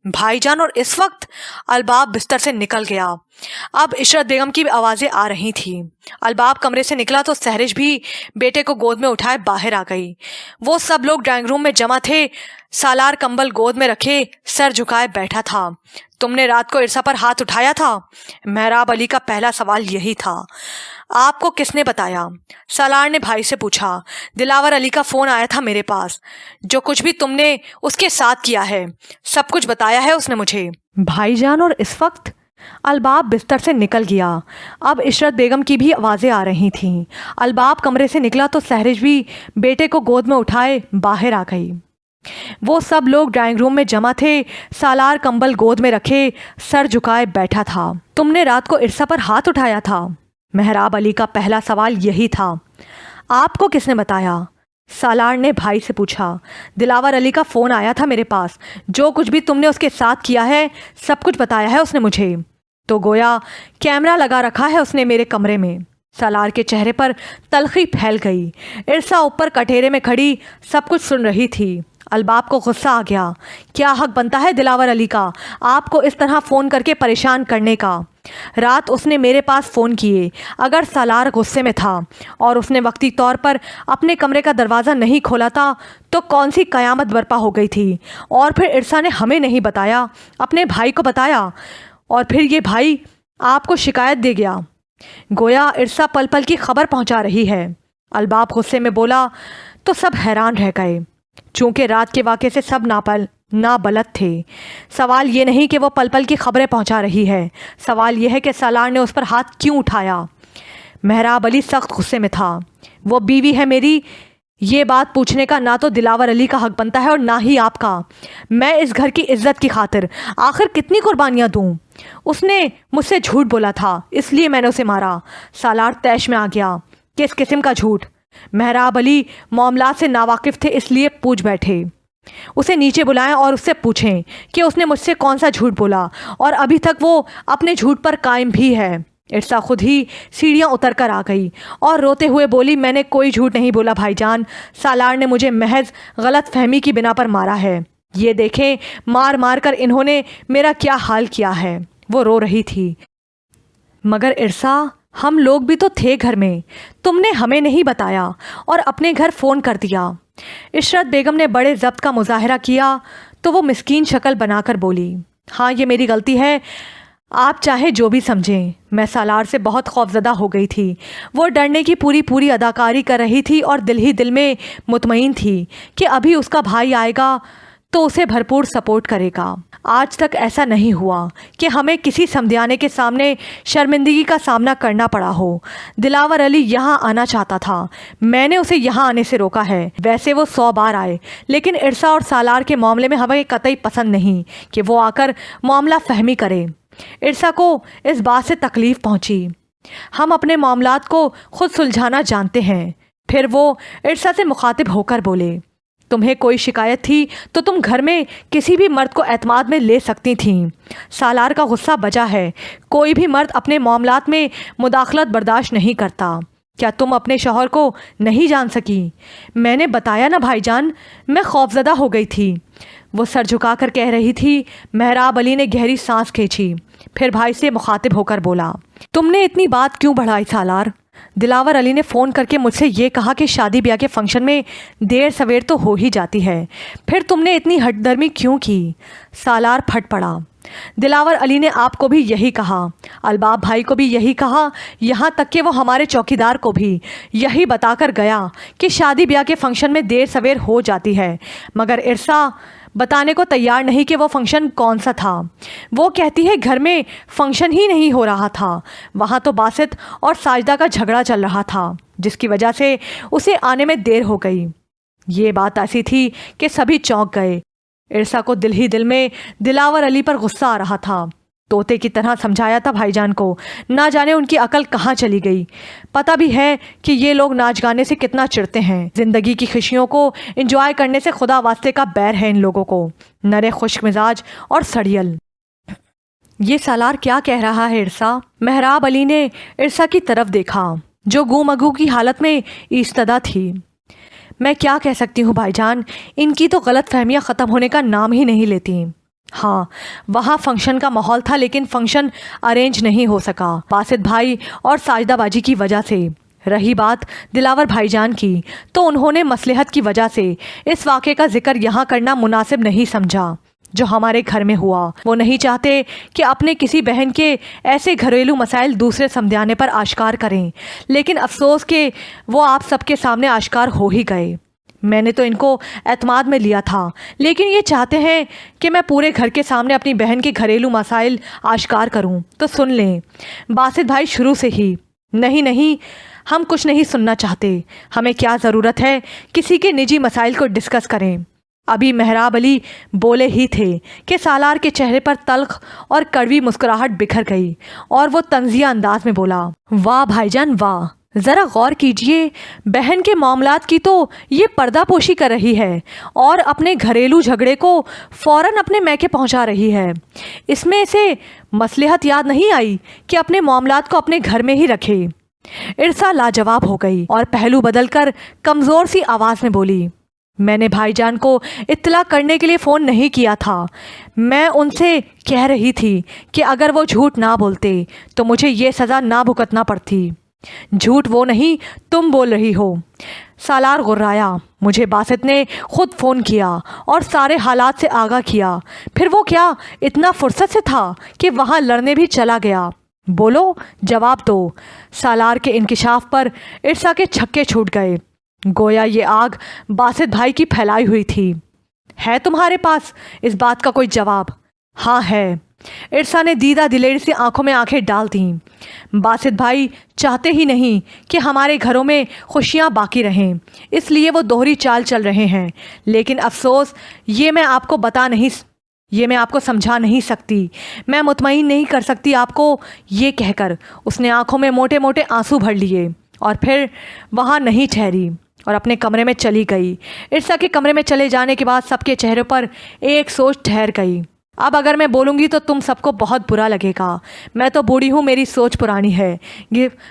भाईजान। और इस वक्त अलबाब बिस्तर से निकल गया। अब इशरत बेगम की आवाज़ें आ रही थी। अलबाब कमरे से निकला तो सहरिश भी बेटे को गोद में उठाए बाहर आ गई। वो सब लोग ड्राइंग रूम में जमा थे। सालार कंबल गोद में रखे सर झुकाए बैठा था। तुमने रात को इरसा पर हाथ उठाया था? मेहराब अली का पहला सवाल यही था। आपको किसने बताया? सालार ने भाई से पूछा। दिलावर अली का फ़ोन आया था मेरे पास। जो कुछ भी तुमने उसके साथ किया है सब कुछ बताया है उसने मुझे। भाईजान। और इस वक्त अलबाब बिस्तर से निकल गया। अब इशरत बेगम की भी आवाज़ें आ रही थीं। अलबाब कमरे से निकला तो सहरिश भी बेटे को गोद में उठाए बाहर आ गई। वो सब लोग ड्राइंग रूम में जमा थे। सालार कंबल गोद में रखे सर झुकाए बैठा था। तुमने रात को इरसा पर हाथ उठाया था? मेहराब अली का पहला सवाल यही था। आपको किसने बताया? सालार ने भाई से पूछा। दिलावर अली का फ़ोन आया था मेरे पास। जो कुछ भी तुमने उसके साथ किया है सब कुछ बताया है उसने मुझे। तो गोया कैमरा लगा रखा है उसने मेरे कमरे में। सालार के चेहरे पर तलखी फैल गई। इरसा ऊपर कटोरे में खड़ी सब कुछ सुन रही थी। अलबाब को गुस्सा आ गया। क्या हक बनता है दिलावर अली का आपको इस तरह फ़ोन करके परेशान करने का? रात उसने मेरे पास फ़ोन किए। अगर सालार गुस्से में था और उसने वक्ती तौर पर अपने कमरे का दरवाज़ा नहीं खोला था तो कौन सी क़यामत बर्पा हो गई थी? और फिर इरसा ने हमें नहीं बताया, अपने भाई को बताया, और फिर ये भाई आपको शिकायत दे गया। गोया इरसा पल पल की खबर पहुंचा रही है। अलबाब गुस्से में बोला तो सब हैरान रह गए। चूँकि रात के वाक़े से सब नाबलद थे। सवाल ये नहीं कि वो पल पल की खबरें पहुंचा रही है, सवाल यह है कि सालार ने उस पर हाथ क्यों उठाया। मेहराब अली सख्त गुस्से में था। वो बीवी है मेरी, ये बात पूछने का ना तो दिलावर अली का हक बनता है और ना ही आपका। मैं इस घर की इज्जत की खातिर आखिर कितनी कुर्बानियाँ दूँ? उसने मुझसे झूठ बोला था इसलिए मैंने उसे मारा। सालार तैश में आ गया। किस किस्म का झूठ? मेहराब अली मामलात से नावाकिफ़ थे इसलिए पूछ बैठे। उसे नीचे बुलाएं और उससे पूछें कि उसने मुझसे कौन सा झूठ बोला और अभी तक वो अपने झूठ पर कायम भी है। इरसा खुद ही सीढ़ियाँ उतर कर आ गई और रोते हुए बोली, मैंने कोई झूठ नहीं बोला भाईजान। सालार ने मुझे महज गलत फहमी की बिना पर मारा है। ये देखें मार मार कर इन्होंने मेरा क्या हाल किया है। वो रो रही थी। मगर इरसा, हम लोग भी तो थे घर में, तुमने हमें नहीं बताया और अपने घर फ़ोन कर दिया। इशरत बेगम ने बड़े ज़ब्त का मुजाहरा किया तो वो मिस्कीन शक्ल बनाकर बोली, हाँ ये मेरी गलती है, आप चाहे जो भी समझें। मैं सालार से बहुत खौफज़दा हो गई थी। वो डरने की पूरी अदाकारी कर रही थी और दिल ही दिल में मुतमईन थी कि अभी उसका भाई आएगा तो उसे भरपूर सपोर्ट करेगा। आज तक ऐसा नहीं हुआ कि हमें किसी समधियाने के सामने शर्मिंदगी का सामना करना पड़ा हो। दिलावर अली यहाँ आना चाहता था, मैंने उसे यहाँ आने से रोका है। वैसे वो 100 बार आए, लेकिन इरसा और सालार के मामले में हमें कतई पसंद नहीं कि वो आकर मामला फहमी करे। इरसा को इस बात से तकलीफ़ पहुँची। हम अपने मामलात को खुद सुलझाना जानते हैं। फिर वो इरसा से मुखातिब होकर बोले, तुम्हें कोई शिकायत थी तो तुम घर में किसी भी मर्द को एतमाद में ले सकती थीं। सालार का गुस्सा बजा है। कोई भी मर्द अपने मामलात में मुदाखलत बर्दाश्त नहीं करता। क्या तुम अपने शौहर को नहीं जान सकी? मैंने बताया ना भाईजान, मैं खौफज़दा हो गई थी। वो सर झुकाकर कह रही थी। मेहराब अली ने गहरी सांस खींची। फिर भाई से मुखातिब होकर बोला, तुमने इतनी बात क्यों बढ़ाई सालार? दिलावर अली ने फ़ोन करके मुझसे ये कहा कि शादी ब्याह के फंक्शन में देर सवेर तो हो ही जाती है, फिर तुमने इतनी हठधर्मी क्यों की? सालार फट पड़ा। दिलावर अली ने आपको भी यही कहा, अलबाब भाई को भी यही कहा, यहाँ तक कि वो हमारे चौकीदार को भी यही बताकर गया कि शादी ब्याह के फंक्शन में देर सवेर हो जाती है। मगर इरसा बताने को तैयार नहीं कि वो फंक्शन कौन सा था। वो कहती है घर में फंक्शन ही नहीं हो रहा था, वहाँ तो बासित और साजदा का झगड़ा चल रहा था जिसकी वजह से उसे आने में देर हो गई। ये बात ऐसी थी कि सभी चौंक गए। इरसा को दिल ही दिल में दिलावर अली पर गुस्सा आ रहा था। तोते की तरह समझाया था भाईजान को, ना जाने उनकी अकल कहाँ चली गई। पता भी है कि ये लोग नाच गाने से कितना चिढ़ते हैं। ज़िंदगी की खुशियों को एंजॉय करने से खुदा वास्ते का बैर है इन लोगों को, नरे खुश्क मिजाज और सड़ियल। ये सालार क्या कह रहा है इरसा? मेहराब अली ने इरसा की तरफ देखा जो गूमगू की हालत में ईस्तदा थी। मैं क्या कह सकती हूँ भाईजान, इनकी तो गलत फहमियाँ ख़त्म होने का नाम ही नहीं लेती। हाँ, वहाँ फंक्शन का माहौल था, लेकिन फंक्शन अरेंज नहीं हो सका बासित भाई और साजिदा बाजी की वजह से। रही बात दिलावर भाईजान की, तो उन्होंने मसलहत की वजह से इस वाक़े का जिक्र यहाँ करना मुनासिब नहीं समझा जो हमारे घर में हुआ। वो नहीं चाहते कि अपने किसी बहन के ऐसे घरेलू मसाइल दूसरे समझाने पर आश्कार करें, लेकिन अफसोस कि वो आप सबके सामने आश्कार हो ही गए। मैंने तो इनको एतमाद में लिया था, लेकिन ये चाहते हैं कि मैं पूरे घर के सामने अपनी बहन के घरेलू मसाइल आश्कार करूं। तो सुन लें बासित भाई शुरू से ही, नहीं नहीं, हम कुछ नहीं सुनना चाहते। हमें क्या ज़रूरत है किसी के निजी मसाइल को डिस्कस करें। अभी मेहराब अली बोले ही थे कि सालार के चेहरे पर तल्ख और कड़वी मुस्कुराहट बिखर गई और वो तंजिया अंदाज में बोला, वाह भाईजान वाह, ज़रा गौर कीजिए, बहन के मामलात की तो ये पर्दापोशी कर रही है और अपने घरेलू झगड़े को फ़ौरन अपने मैके पहुंचा रही है। इसमें इसे मसलहत याद नहीं आई कि अपने मामलात को अपने घर में ही रखे। इरसा लाजवाब हो गई और पहलू बदलकर कमज़ोर सी आवाज़ में बोली, मैंने भाईजान को इत्तला करने के लिए फ़ोन नहीं किया था। मैं उनसे कह रही थी कि अगर वो झूठ ना बोलते तो मुझे ये सज़ा ना भुगतना पड़ती। झूठ वो नहीं, तुम बोल रही हो। सालार गुर्राया। मुझे बासित ने खुद फ़ोन किया और सारे हालात से आगाह किया। फिर वो क्या इतना फुर्सत से था कि वहाँ लड़ने भी चला गया। बोलो, जवाब दो। सालार के इंकिशाफ पर इरसा के छक्के छूट गए। गोया ये आग बासित भाई की फैलाई हुई थी। है तुम्हारे पास इस बात का कोई जवाब? हाँ है। इरसा ने दीदा दिलेर से आंखों में आंखें डाल दीं। बासित भाई चाहते ही नहीं कि हमारे घरों में खुशियाँ बाकी रहें, इसलिए वो दोहरी चाल चल रहे हैं। लेकिन अफसोस ये मैं आपको समझा नहीं सकती, मैं मुतमईन नहीं कर सकती आपको ये कहकर। उसने आंखों में मोटे मोटे आंसू भर लिए और फिर वहाँ नहीं ठहरी और अपने कमरे में चली गई। इरसा के कमरे में चले जाने के बाद सबके चेहरों पर एक सोच ठहर गई। अब अगर मैं बोलूँगी तो तुम सबको बहुत बुरा लगेगा। मैं तो बूढ़ी हूँ, मेरी सोच पुरानी है।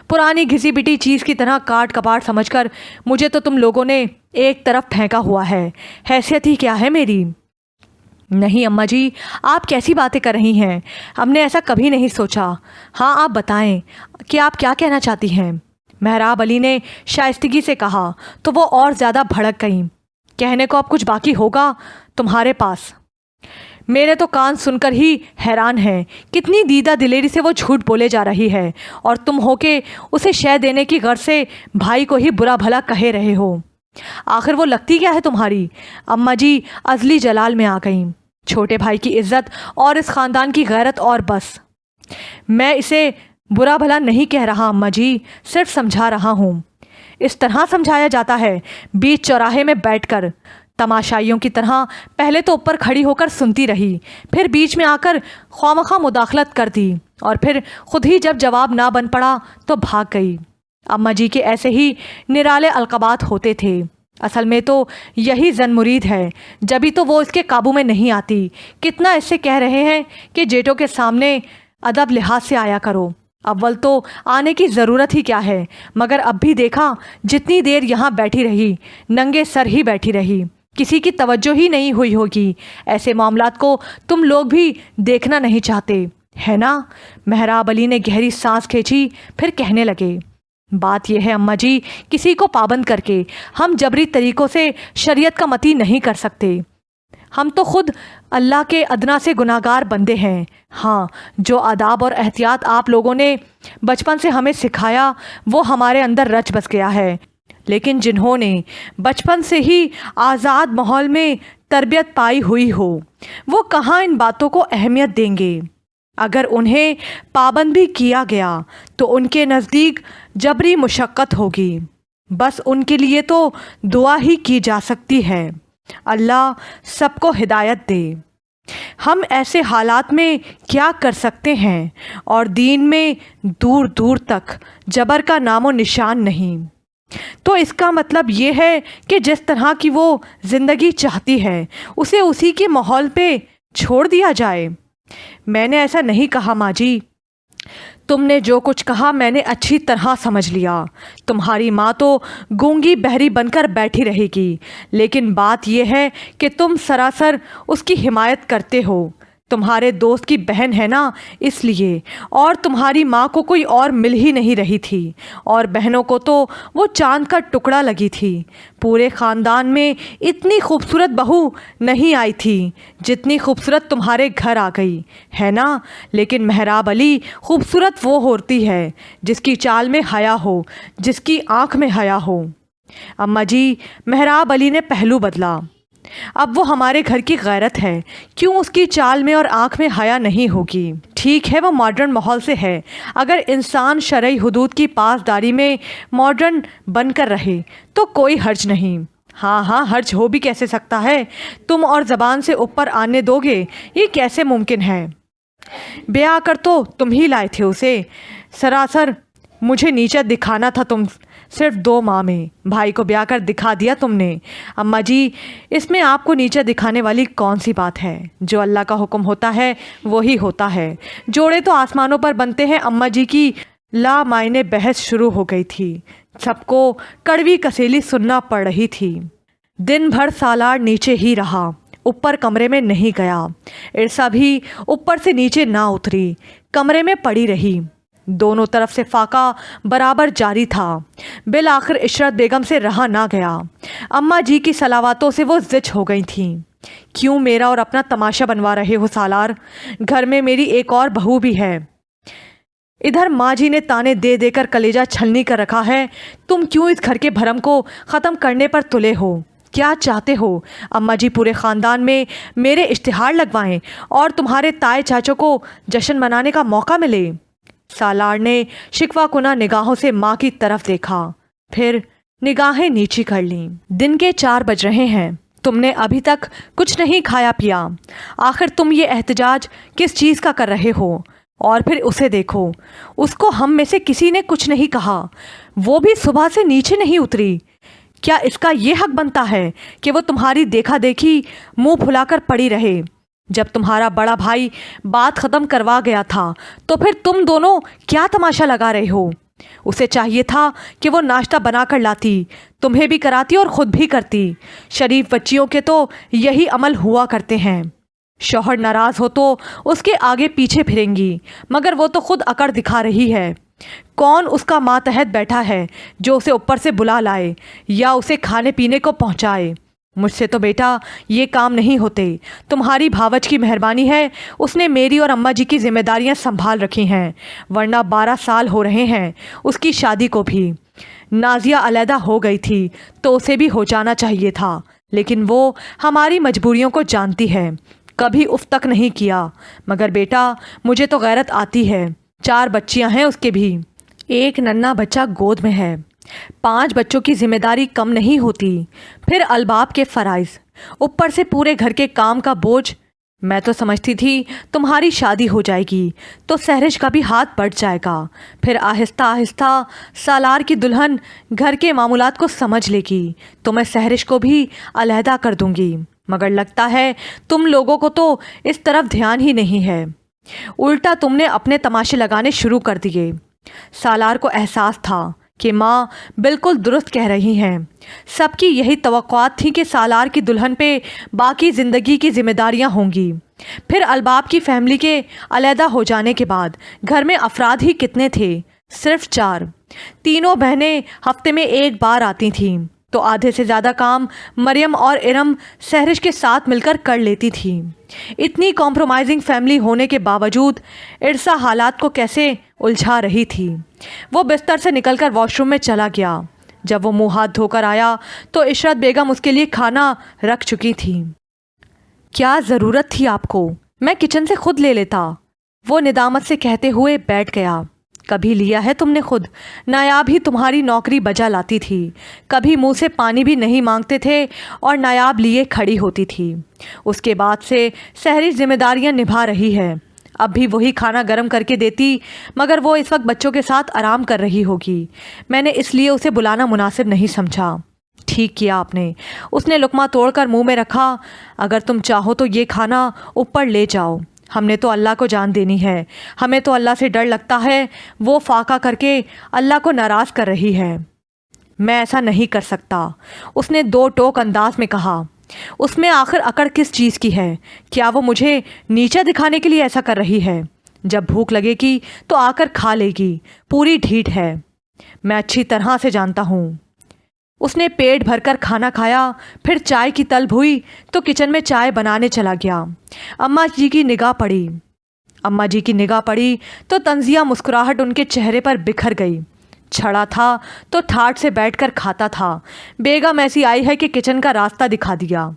पुरानी घिसी पिटी चीज़ की तरह काट कपाट समझकर मुझे तो तुम लोगों ने एक तरफ फेंका हुआ है। हैसियत ही क्या है मेरी? नहीं अम्मा जी, आप कैसी बातें कर रही हैं? हमने ऐसा कभी नहीं सोचा। हाँ, आप बताएं कि आप क्या कहना चाहती हैं? मेहराब अली ने शाइस्तगी से कहा तो वो और ज़्यादा भड़क गईं। कहने को अब कुछ बाकी होगा तुम्हारे पास? मेरे तो कान सुनकर ही हैरान हैं, कितनी दीदा दिलेरी से वो झूठ बोले जा रही है और तुम हो के उसे शय देने की गर्ज से भाई को ही बुरा भला कहे रहे हो। आखिर वो लगती क्या है तुम्हारी? अम्मा जी अजली जलाल में आ गईं। छोटे भाई की इज्जत और इस ख़ानदान की गैरत, और बस। मैं इसे बुरा भला नहीं कह रहा अम्मा जी, सिर्फ समझा रहा हूँ। इस तरह समझाया जाता है? बीच चौराहे में बैठकर तमाशाइयों की तरह पहले तो ऊपर खड़ी होकर सुनती रही, फिर बीच में आकर ख्वामखा मुदाखलत कर दी और फिर खुद ही जब जवाब ना बन पड़ा तो भाग गई। अम्मा जी के ऐसे ही निराले अलक़ाबात होते थे। असल में तो यही जन मुरीद है, जभी तो वो इसके काबू में नहीं आती। कितना इससे कह रहे हैं कि जेठों के सामने अदब लिहाज से आया करो। अव्वल तो आने की ज़रूरत ही क्या है, मगर अब भी देखा जितनी देर यहाँ बैठी रही, नंगे सर ही बैठी रही, किसी की तवज्जो ही नहीं हुई होगी। ऐसे मामलात को तुम लोग भी देखना नहीं चाहते, है ना? मेहराब अली ने गहरी सांस खींची, फिर कहने लगे, बात यह है अम्मा जी, किसी को पाबंद करके हम जबरी तरीक़ों से शरीयत का मती नहीं कर सकते। हम तो खुद अल्लाह के अदना से गुनाहगार बंदे हैं। हाँ, जो आदाब और एहतियात आप लोगों ने बचपन से हमें सिखाया वो हमारे अंदर रच बस गया है, लेकिन जिन्होंने बचपन से ही आज़ाद माहौल में तरबियत पाई हुई हो वो कहाँ इन बातों को अहमियत देंगे? अगर उन्हें पाबंद भी किया गया तो उनके नज़दीक जबरी मुशक्क़त होगी। बस उनके लिए तो दुआ ही की जा सकती है, अल्लाह सबको हिदायत दे। हम ऐसे हालात में क्या कर सकते हैं? और दीन में दूर दूर तक जबर का नामो निशान नहीं। तो इसका मतलब ये है कि जिस तरह की वो ज़िंदगी चाहती है उसे उसी के माहौल पे छोड़ दिया जाए। मैंने ऐसा नहीं कहा माँ जी, तुमने जो कुछ कहा मैंने अच्छी तरह समझ लिया। तुम्हारी माँ तो गूंगी बहरी बनकर बैठी रहेगी, लेकिन बात यह है कि तुम सरासर उसकी हिमायत करते हो। तुम्हारे दोस्त की बहन है ना, इसलिए। और तुम्हारी माँ को कोई और मिल ही नहीं रही थी, और बहनों को तो वो चांद का टुकड़ा लगी थी। पूरे ख़ानदान में इतनी खूबसूरत बहू नहीं आई थी जितनी खूबसूरत तुम्हारे घर आ गई है ना। लेकिन मेहराब अली, खूबसूरत वो होती है जिसकी चाल में हया हो, जिसकी आँख में हया हो। अम्मा जी, मेहराब अली ने पहलू बदला। अब वो हमारे घर की गैरत है, क्यों उसकी चाल में और आँख में हया नहीं होगी? ठीक है, वो मॉडर्न माहौल से है। अगर इंसान शरई हुदूद की पासदारी में मॉडर्न बनकर रहे तो कोई हर्ज नहीं। हाँ हाँ, हर्ज हो भी कैसे सकता है? तुम और ज़बान से ऊपर आने दोगे, ये कैसे मुमकिन है? ब्याह कर तो तुम ही लाए थे उसे, सरासर मुझे नीचा दिखाना था। तुम सिर्फ 2 माह में भाई को ब्याह कर दिखा दिया तुमने। अम्मा जी, इसमें आपको नीचा दिखाने वाली कौन सी बात है? जो अल्लाह का हुक्म होता है वही होता है। जोड़े तो आसमानों पर बनते हैं। अम्मा जी की ला मायने बहस शुरू हो गई थी। सबको कड़वी कसेली सुनना पड़ रही थी। दिन भर सालार नीचे ही रहा, ऊपर कमरे में नहीं गया। इरसा भी ऊपर से नीचे ना उतरी, कमरे में पड़ी रही। दोनों तरफ से फाका बराबर जारी था। बिल आखिर इशरत बेगम से रहा ना गया। अम्मा जी की सलावातों से वो ज़िच हो गई थीं। क्यों मेरा और अपना तमाशा बनवा रहे हो सालार? घर में मेरी एक और बहू भी है। इधर माँ जी ने ताने दे देकर कलेजा छलनी कर रखा है। तुम क्यों इस घर के भरम को ख़त्म करने पर तुले हो? क्या चाहते हो? अम्मा जी पूरे ख़ानदान में मेरे इश्तिहार लगवाएं और तुम्हारे ताए चाचों को जश्न मनाने का मौका मिले? सालार ने शिकवा कुना निगाहों से माँ की तरफ देखा, फिर निगाहें नीची कर लीं। दिन के 4 बज रहे हैं। तुमने अभी तक कुछ नहीं खाया पिया। आखिर तुम ये एहतजाज किस चीज़ का कर रहे हो? और फिर उसे देखो, उसको हम में से किसी ने कुछ नहीं कहा। वो भी सुबह से नीचे नहीं उतरी। क्या इसका ये हक बनता है कि वो तुम्हारी देखा देखी मुंह फुलाकर पड़ी रहे? जब तुम्हारा बड़ा भाई बात ख़त्म करवा गया था तो फिर तुम दोनों क्या तमाशा लगा रहे हो? उसे चाहिए था कि वो नाश्ता बना कर लाती, तुम्हें भी कराती और ख़ुद भी करती। शरीफ बच्चियों के तो यही अमल हुआ करते हैं। शौहर नाराज़ हो तो उसके आगे पीछे फिरेंगी, मगर वो तो खुद अकड़ दिखा रही है। कौन उसका मातहत बैठा है जो उसे ऊपर से बुला लाए या उसे खाने पीने को पहुंचाए? मुझसे तो बेटा ये काम नहीं होते। तुम्हारी भावच की मेहरबानी है, उसने मेरी और अम्मा जी की जिम्मेदारियां संभाल रखी हैं, वरना 12 साल हो रहे हैं उसकी शादी को भी। नाजिया अलहदा हो गई थी तो उसे भी हो जाना चाहिए था, लेकिन वो हमारी मजबूरियों को जानती है, कभी उफ तक नहीं किया। मगर बेटा मुझे तो गैरत आती है। 4 बच्चियां हैं उसके भी, एक नन्हा बच्चा गोद में है। 5 बच्चों की जिम्मेदारी कम नहीं होती, फिर अलबाब के फ़राइज़, ऊपर से पूरे घर के काम का बोझ। मैं तो समझती थी तुम्हारी शादी हो जाएगी तो सहरिश का भी हाथ बढ़ जाएगा, फिर आहिस्ता आहिस्ता सालार की दुल्हन घर के मामूलात को समझ लेगी तो मैं सहरिश को भी अलहदा कर दूंगी। मगर लगता है तुम लोगों को तो इस तरफ ध्यान ही नहीं है, उल्टा तुमने अपने तमाशे लगाने शुरू कर दिए। सालार को एहसास था कि माँ बिल्कुल दुरुस्त कह रही हैं। सबकी यही तवक्कुआत थी कि सालार की दुल्हन पे बाकी ज़िंदगी की जिम्मेदारियाँ होंगी। फिर अलबाब की फैमिली के अलहदा हो जाने के बाद घर में अफराद ही कितने थे? सिर्फ 4। तीनों बहनें हफ्ते में एक बार आती थीं, तो आधे से ज़्यादा काम मरियम और इरम सहरिश के साथ मिलकर कर लेती थी। इतनी कॉम्प्रोमाइजिंग फैमिली होने के बावजूद इरसा हालात को कैसे उलझा रही थी। वो बिस्तर से निकलकर वॉशरूम में चला गया। जब वो मुंह हाथ धोकर आया तो इशरत बेगम उसके लिए खाना रख चुकी थी। क्या ज़रूरत थी आपको? मैं किचन से खुद ले लेता, वो निदामत से कहते हुए बैठ गया। कभी लिया है तुमने खुद? नायाब ही तुम्हारी नौकरी बजा लाती थी, कभी मुंह से पानी भी नहीं मांगते थे और नायाब लिए खड़ी होती थी। उसके बाद से सहरी जिम्मेदारियां निभा रही है। अब भी वही खाना गर्म करके देती, मगर वो इस वक्त बच्चों के साथ आराम कर रही होगी। मैंने इसलिए उसे बुलाना मुनासिब नहीं समझा। ठीक किया आपने। उसने लुकमा तोड़कर मुंह में रखा। अगर तुम चाहो तो ये खाना ऊपर ले जाओ, हमने तो अल्लाह को जान देनी है। हमें तो अल्लाह से डर लगता है, वो फाका करके अल्लाह को नाराज़ कर रही है। मैं ऐसा नहीं कर सकता, उसने 2 टोक अंदाज में कहा। اس میں آخر اکڑ کس چیز کی ہے؟ کیا وہ مجھے نیچا دکھانے کے لیے ایسا کر رہی ہے؟ جب بھوک لگے گی تو آ کر کھا لے گی، پوری ڈھیٹ ہے، میں اچھی طرح سے جانتا ہوں۔ اس نے پیٹ بھر کر کھانا کھایا، پھر چائے کی طلب ہوئی تو کچن میں چائے بنانے چلا گیا۔ اماں جی کی نگاہ پڑی تو طنزیہ مسکراہٹ ان کے چہرے پر بکھر گئی۔ چھڑا تھا تو ٹھاٹ سے بیٹھ کر کھاتا تھا۔ بیگم ایسی آئی ہے کہ کچن کا راستہ دکھا دیا۔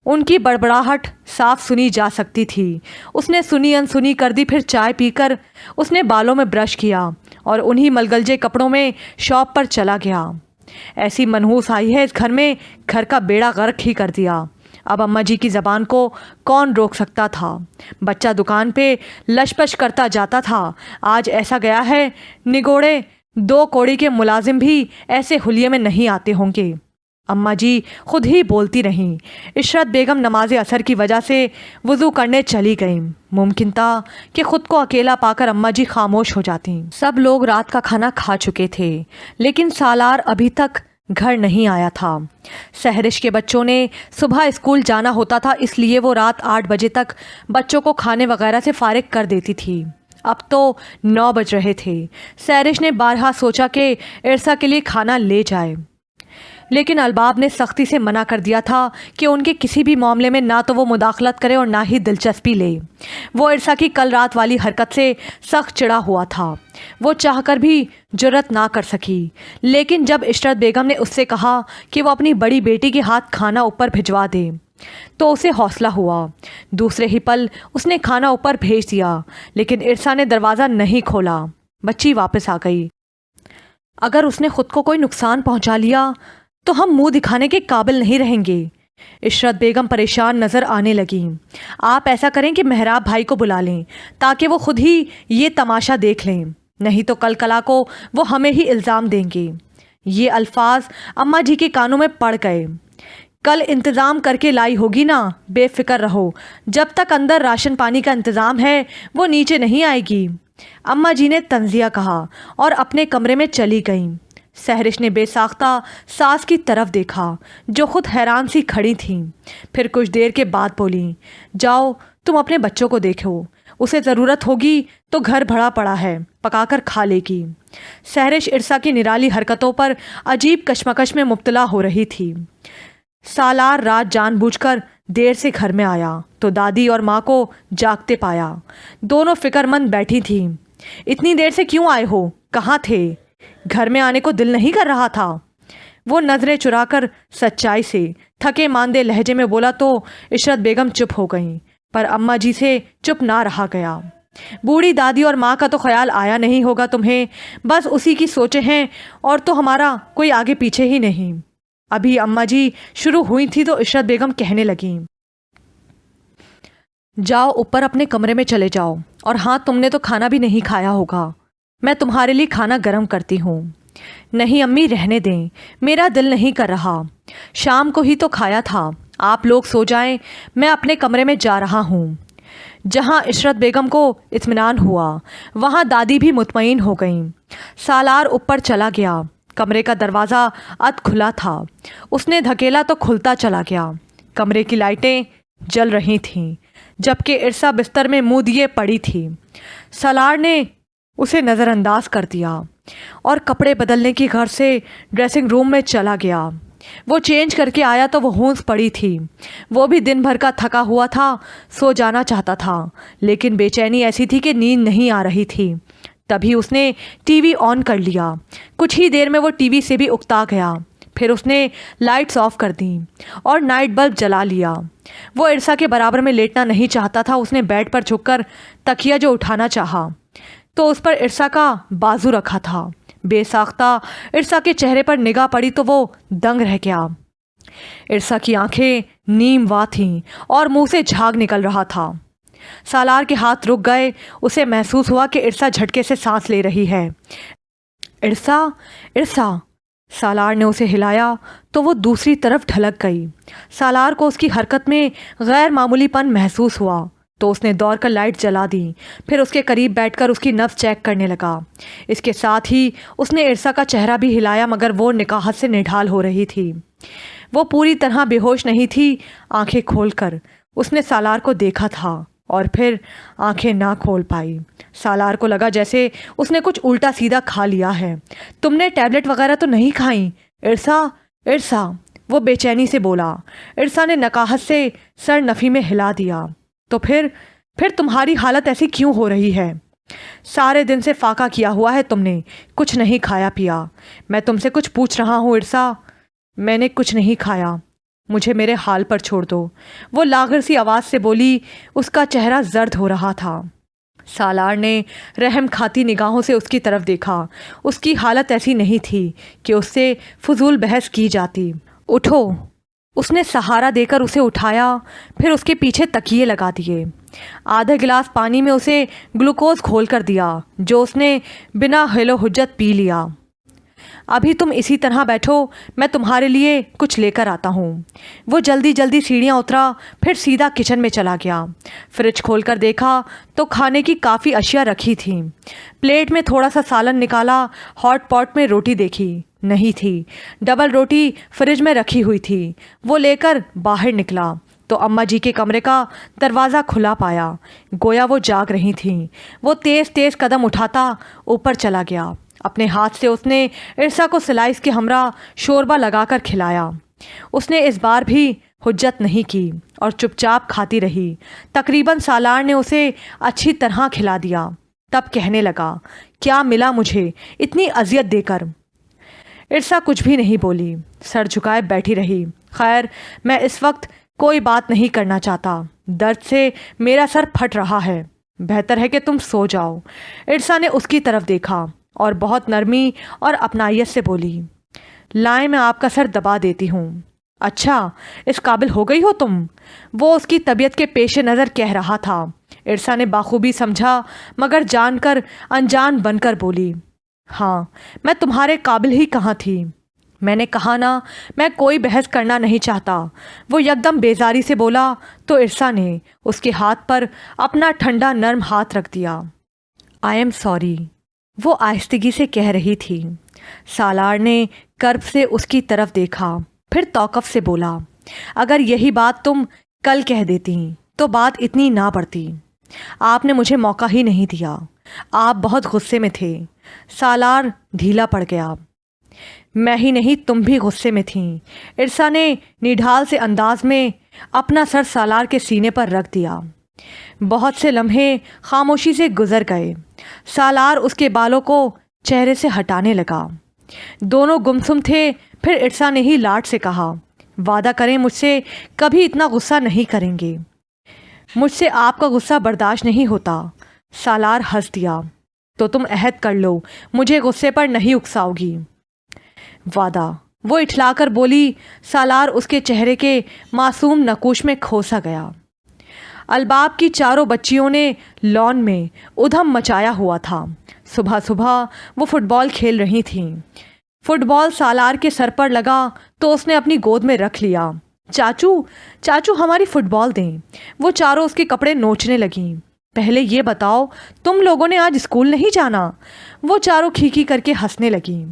ان کی بڑبڑاہٹ صاف سنی جا سکتی تھی۔ اس نے سنی انسنی کر دی، پھر چائے پی کر اس نے بالوں میں برش کیا اور انہی ملگلجے کپڑوں میں شاپ پر چلا گیا۔ ایسی منحوس آئی ہے اس گھر میں، گھر کا بیڑا غرق ہی کر دیا۔ اب اماں جی کی زبان کو کون روک سکتا تھا؟ بچہ دکان پہ لش پش کرتا جاتا تھا، آج ایسا گیا ہے نگوڑے 2 کوڑی کے ملازم بھی ایسے حلیے میں نہیں آتے ہوں گے۔ اماں جی خود ہی بولتی رہیں۔ عشرت بیگم نماز عصر کی وجہ سے وضو کرنے چلی گئیں۔ ممکن تھا کہ خود کو اکیلا پا کر اماں جی خاموش ہو جاتیں۔ سب لوگ رات کا کھانا کھا چکے تھے، لیکن سالار ابھی تک گھر نہیں آیا تھا۔ سہرش کے بچوں نے صبح اسکول جانا ہوتا تھا، اس لیے وہ رات 8 بجے تک بچوں کو کھانے وغیرہ سے فارغ کر دیتی تھی۔ اب تو 9 بج رہے تھے۔ سہرش نے بارہا سوچا کہ عرصہ کے لیے کھانا لے جائے، لیکن الباب نے سختی سے منع کر دیا تھا کہ ان کے کسی بھی معاملے میں نہ تو وہ مداخلت کرے اور نہ ہی دلچسپی لے۔ وہ عرصہ کی کل رات والی حرکت سے سخت چڑا ہوا تھا۔ وہ چاہ کر بھی جرأت نہ کر سکی، لیکن جب عشرت بیگم نے اس سے کہا کہ وہ اپنی بڑی بیٹی کے ہاتھ کھانا اوپر بھجوا دے تو اسے حوصلہ ہوا۔ دوسرے ہی پل اس نے کھانا اوپر بھیج دیا، لیکن عرصہ نے دروازہ نہیں کھولا۔ بچی واپس آ گئی۔ اگر اس نے خود کو کوئی نقصان پہنچا لیا تو ہم منہ دکھانے کے قابل نہیں رہیں گے۔ عشرت بیگم پریشان نظر آنے لگیں۔ آپ ایسا کریں کہ مہراب بھائی کو بلا لیں تاکہ وہ خود ہی یہ تماشا دیکھ لیں، نہیں تو کل کلا کو وہ ہمیں ہی الزام دیں گے۔ یہ الفاظ اماں جی کے کانوں میں پڑ گئے۔ کل انتظام کر کے لائی ہوگی نا، بے فکر رہو، جب تک اندر راشن پانی کا انتظام ہے وہ نیچے نہیں آئے گی، اماں جی نے طنزیہ کہا اور اپنے کمرے میں چلی گئیں۔ سہرش نے بے ساختہ ساس کی طرف دیکھا جو خود حیران سی کھڑی تھیں، پھر کچھ دیر کے بعد بولیں، جاؤ تم اپنے بچوں کو دیکھو، اسے ضرورت ہوگی تو گھر بھرا پڑا ہے، پکا کر کھا لے گی۔ سہرش عرصہ کی نرالی حرکتوں پر عجیب کشمکش میں مبتلا ہو رہی تھی۔ سالار رات جان بوجھ کر دیر سے گھر میں آیا تو دادی اور ماں کو جاگتے پایا۔ دونوں فکر مند بیٹھی تھیں۔ اتنی دیر سے کیوں آئے ہو؟ کہاں تھے؟ گھر میں آنے کو دل نہیں کر رہا تھا؟ وہ نظریں چرا کر سچائی سے تھکے ماندے لہجے میں بولا تو عشرت بیگم چپ ہو گئیں، پر اماں جی سے چپ نہ رہا گیا۔ بوڑھی دادی اور ماں کا تو خیال آیا نہیں ہوگا تمہیں، بس اسی کی سوچیں ہیں اور تو ہمارا کوئی آگے پیچھے ہی نہیں۔ ابھی اماں جی شروع ہوئی تھی تو عشرت بیگم کہنے لگیں، جاؤ اوپر اپنے کمرے میں چلے جاؤ، اور ہاں تم نے تو کھانا بھی نہیں کھایا ہوگا، میں تمہارے لیے کھانا گرم کرتی ہوں۔ نہیں امی رہنے دیں، میرا دل نہیں کر رہا، شام کو ہی تو کھایا تھا، آپ لوگ سو جائیں، میں اپنے کمرے میں جا رہا ہوں۔ جہاں عشرت بیگم کو اطمینان ہوا وہاں دادی بھی مطمئن ہو گئیں۔ سالار اوپر چلا گیا۔ کمرے کا دروازہ اد کھلا تھا، اس نے دھکیلا تو کھلتا چلا گیا۔ کمرے کی لائٹیں جل رہی تھیں جبکہ عرصہ بستر میں منہ دیے پڑی تھی۔ سالار نے اسے نظر انداز کر دیا اور کپڑے بدلنے کی غرض سے ڈریسنگ روم میں چلا گیا۔ وہ چینج کر کے آیا تو وہ ہونس پڑی تھی۔ وہ بھی دن بھر کا تھکا ہوا تھا، سو جانا چاہتا تھا، لیکن بے چینی ایسی تھی کہ نیند نہیں آ رہی تھی۔ تبھی اس نے ٹی وی آن کر لیا۔ کچھ ہی دیر میں وہ ٹی وی سے بھی اکتا گیا۔ پھر اس نے لائٹس آف کر دیں اور نائٹ بلب جلا لیا۔ وہ عرصہ کے برابر میں لیٹنا نہیں چاہتا تھا۔ اس نے بیڈ پر جھک کر تکیہ جو اٹھانا چاہا تو اس پر عرصہ کا بازو رکھا تھا۔ بے ساختہ عرصہ کے چہرے پر نگاہ پڑی تو وہ دنگ رہ گیا۔ عرصہ کی آنکھیں نیم وا تھیں اور منہ سے جھاگ نکل رہا تھا۔ سالار کے ہاتھ رک گئے۔ اسے محسوس ہوا کہ عرصہ جھٹکے سے سانس لے رہی ہے۔ عرصہ، عرصہ، سالار نے اسے ہلایا تو وہ دوسری طرف ڈھلک گئی۔ سالار کو اس کی حرکت میں غیر معمولی پن محسوس ہوا تو اس نے دوڑ کر لائٹ جلا دی، پھر اس کے قریب بیٹھ کر اس کی نبض چیک کرنے لگا۔ اس کے ساتھ ہی اس نے عرصہ کا چہرہ بھی ہلایا، مگر وہ نکاحت سے نڈھال ہو رہی تھی۔ وہ پوری طرح بے ہوش نہیں تھی۔ آنکھیں کھول کر اس نے سالار کو دیکھا تھا اور پھر آنکھیں نہ کھول پائی۔ سالار کو لگا جیسے اس نے کچھ الٹا سیدھا کھا لیا ہے۔ تم نے ٹیبلٹ وغیرہ تو نہیں کھائیں ارسا؟ ارسا، وہ بے چینی سے بولا۔ ارسا نے نقاہت سے سر نفی میں ہلا دیا۔ تو پھر تمہاری حالت ایسی کیوں ہو رہی ہے؟ سارے دن سے فاقہ کیا ہوا ہے تم نے، کچھ نہیں کھایا پیا۔ میں تم سے کچھ پوچھ رہا ہوں ارسا۔ میں نے کچھ نہیں کھایا، مجھے میرے حال پر چھوڑ دو، وہ لاغر سی آواز سے بولی۔ اس کا چہرہ زرد ہو رہا تھا۔ سالار نے رحم کھاتی نگاہوں سے اس کی طرف دیکھا۔ اس کی حالت ایسی نہیں تھی کہ اس سے فضول بحث کی جاتی۔ اٹھو، اس نے سہارا دے کر اسے اٹھایا، پھر اس کے پیچھے تکیے لگا دیے۔ آدھا گلاس پانی میں اسے گلوکوز گھول کر دیا جو اس نے بنا حیل و حجت پی لیا۔ ابھی تم اسی طرح بیٹھو، میں تمہارے لیے کچھ لے کر آتا ہوں۔ وہ جلدی سیڑھیاں اترا، پھر سیدھا کچن میں چلا گیا۔ فریج کھول کر دیکھا تو کھانے کی کافی اشیاء رکھی تھیں۔ پلیٹ میں تھوڑا سا سالن نکالا، ہاٹ پاٹ میں روٹی دیکھی، نہیں تھی۔ ڈبل روٹی فریج میں رکھی ہوئی تھی۔ وہ لے کر باہر نکلا تو اماں جی کے کمرے کا دروازہ کھلا پایا، گویا وہ جاگ رہی تھیں۔ وہ تیز قدم اٹھاتا اوپر چلا گیا۔ اپنے ہاتھ سے اس نے ارسا کو سلائس کے ہمراہ شوربہ لگا کر کھلایا۔ اس نے اس بار بھی حجت نہیں کی اور چپ چاپ کھاتی رہی۔ تقریباً سالار نے اسے اچھی طرح کھلا دیا۔ تب کہنے لگا، کیا ملا مجھے اتنی اذیت دے کر؟ ارسا کچھ بھی نہیں بولی، سر جھکائے بیٹھی رہی۔ خیر، میں اس وقت کوئی بات نہیں کرنا چاہتا، درد سے میرا سر پھٹ رہا ہے، بہتر ہے کہ تم سو جاؤ۔ ارسا نے اس کی طرف دیکھا اور بہت نرمی اور اپنائیت سے بولی، لائیں میں آپ کا سر دبا دیتی ہوں۔ اچھا، اس قابل ہو گئی ہو تم؟ وہ اس کی طبیعت کے پیش نظر کہہ رہا تھا۔ ارسا نے بخوبی سمجھا مگر جان کر انجان بن کر بولی، ہاں، میں تمہارے قابل ہی کہاں تھی؟ میں نے کہا نا، میں کوئی بحث کرنا نہیں چاہتا۔ وہ یکدم بیزاری سے بولا تو ارسا نے اس کے ہاتھ پر اپنا ٹھنڈا نرم ہاتھ رکھ دیا۔ آئی ایم سوری، وہ آہستگی سے کہہ رہی تھی۔ سالار نے کرب سے اس کی طرف دیکھا، پھر توقف سے بولا، اگر یہی بات تم کل کہہ دیتی تو بات اتنی نہ بڑھتی۔ آپ نے مجھے موقع ہی نہیں دیا، آپ بہت غصے میں تھے۔ سالار ڈھیلا پڑ گیا۔ میں ہی نہیں، تم بھی غصے میں تھیں۔ ارسا نے نڈھال سے انداز میں اپنا سر سالار کے سینے پر رکھ دیا۔ بہت سے لمحے خاموشی سے گزر گئے۔ سالار اس کے بالوں کو چہرے سے ہٹانے لگا۔ دونوں گمسم تھے، پھر ارسا نے ہی لاٹ سے کہا، وعدہ کریں مجھ سے کبھی اتنا غصہ نہیں کریں گے۔ مجھ سے آپ کا غصہ برداشت نہیں ہوتا۔ سالار ہنس دیا۔ تو تم عہد کر لو، مجھے غصے پر نہیں اکساؤ گی۔ وعدہ، وہ اٹھلا کر بولی۔ سالار اس کے چہرے کے معصوم نقوش میں کھوسا گیا۔ الباب کی چاروں بچیوں نے لان میں ادھم مچایا ہوا تھا۔ صبح وہ فٹ بال کھیل رہی تھیں۔ فٹ بال سالار کے سر پر لگا تو اس نے اپنی گود میں رکھ لیا۔ چاچو ہماری فٹ بال دیں۔ وہ چاروں اس کے کپڑے نوچنے لگیں۔ پہلے یہ بتاؤ، تم لوگوں نے آج اسکول نہیں جانا؟ وہ چاروں کھیکی کر کے ہنسنے لگیں۔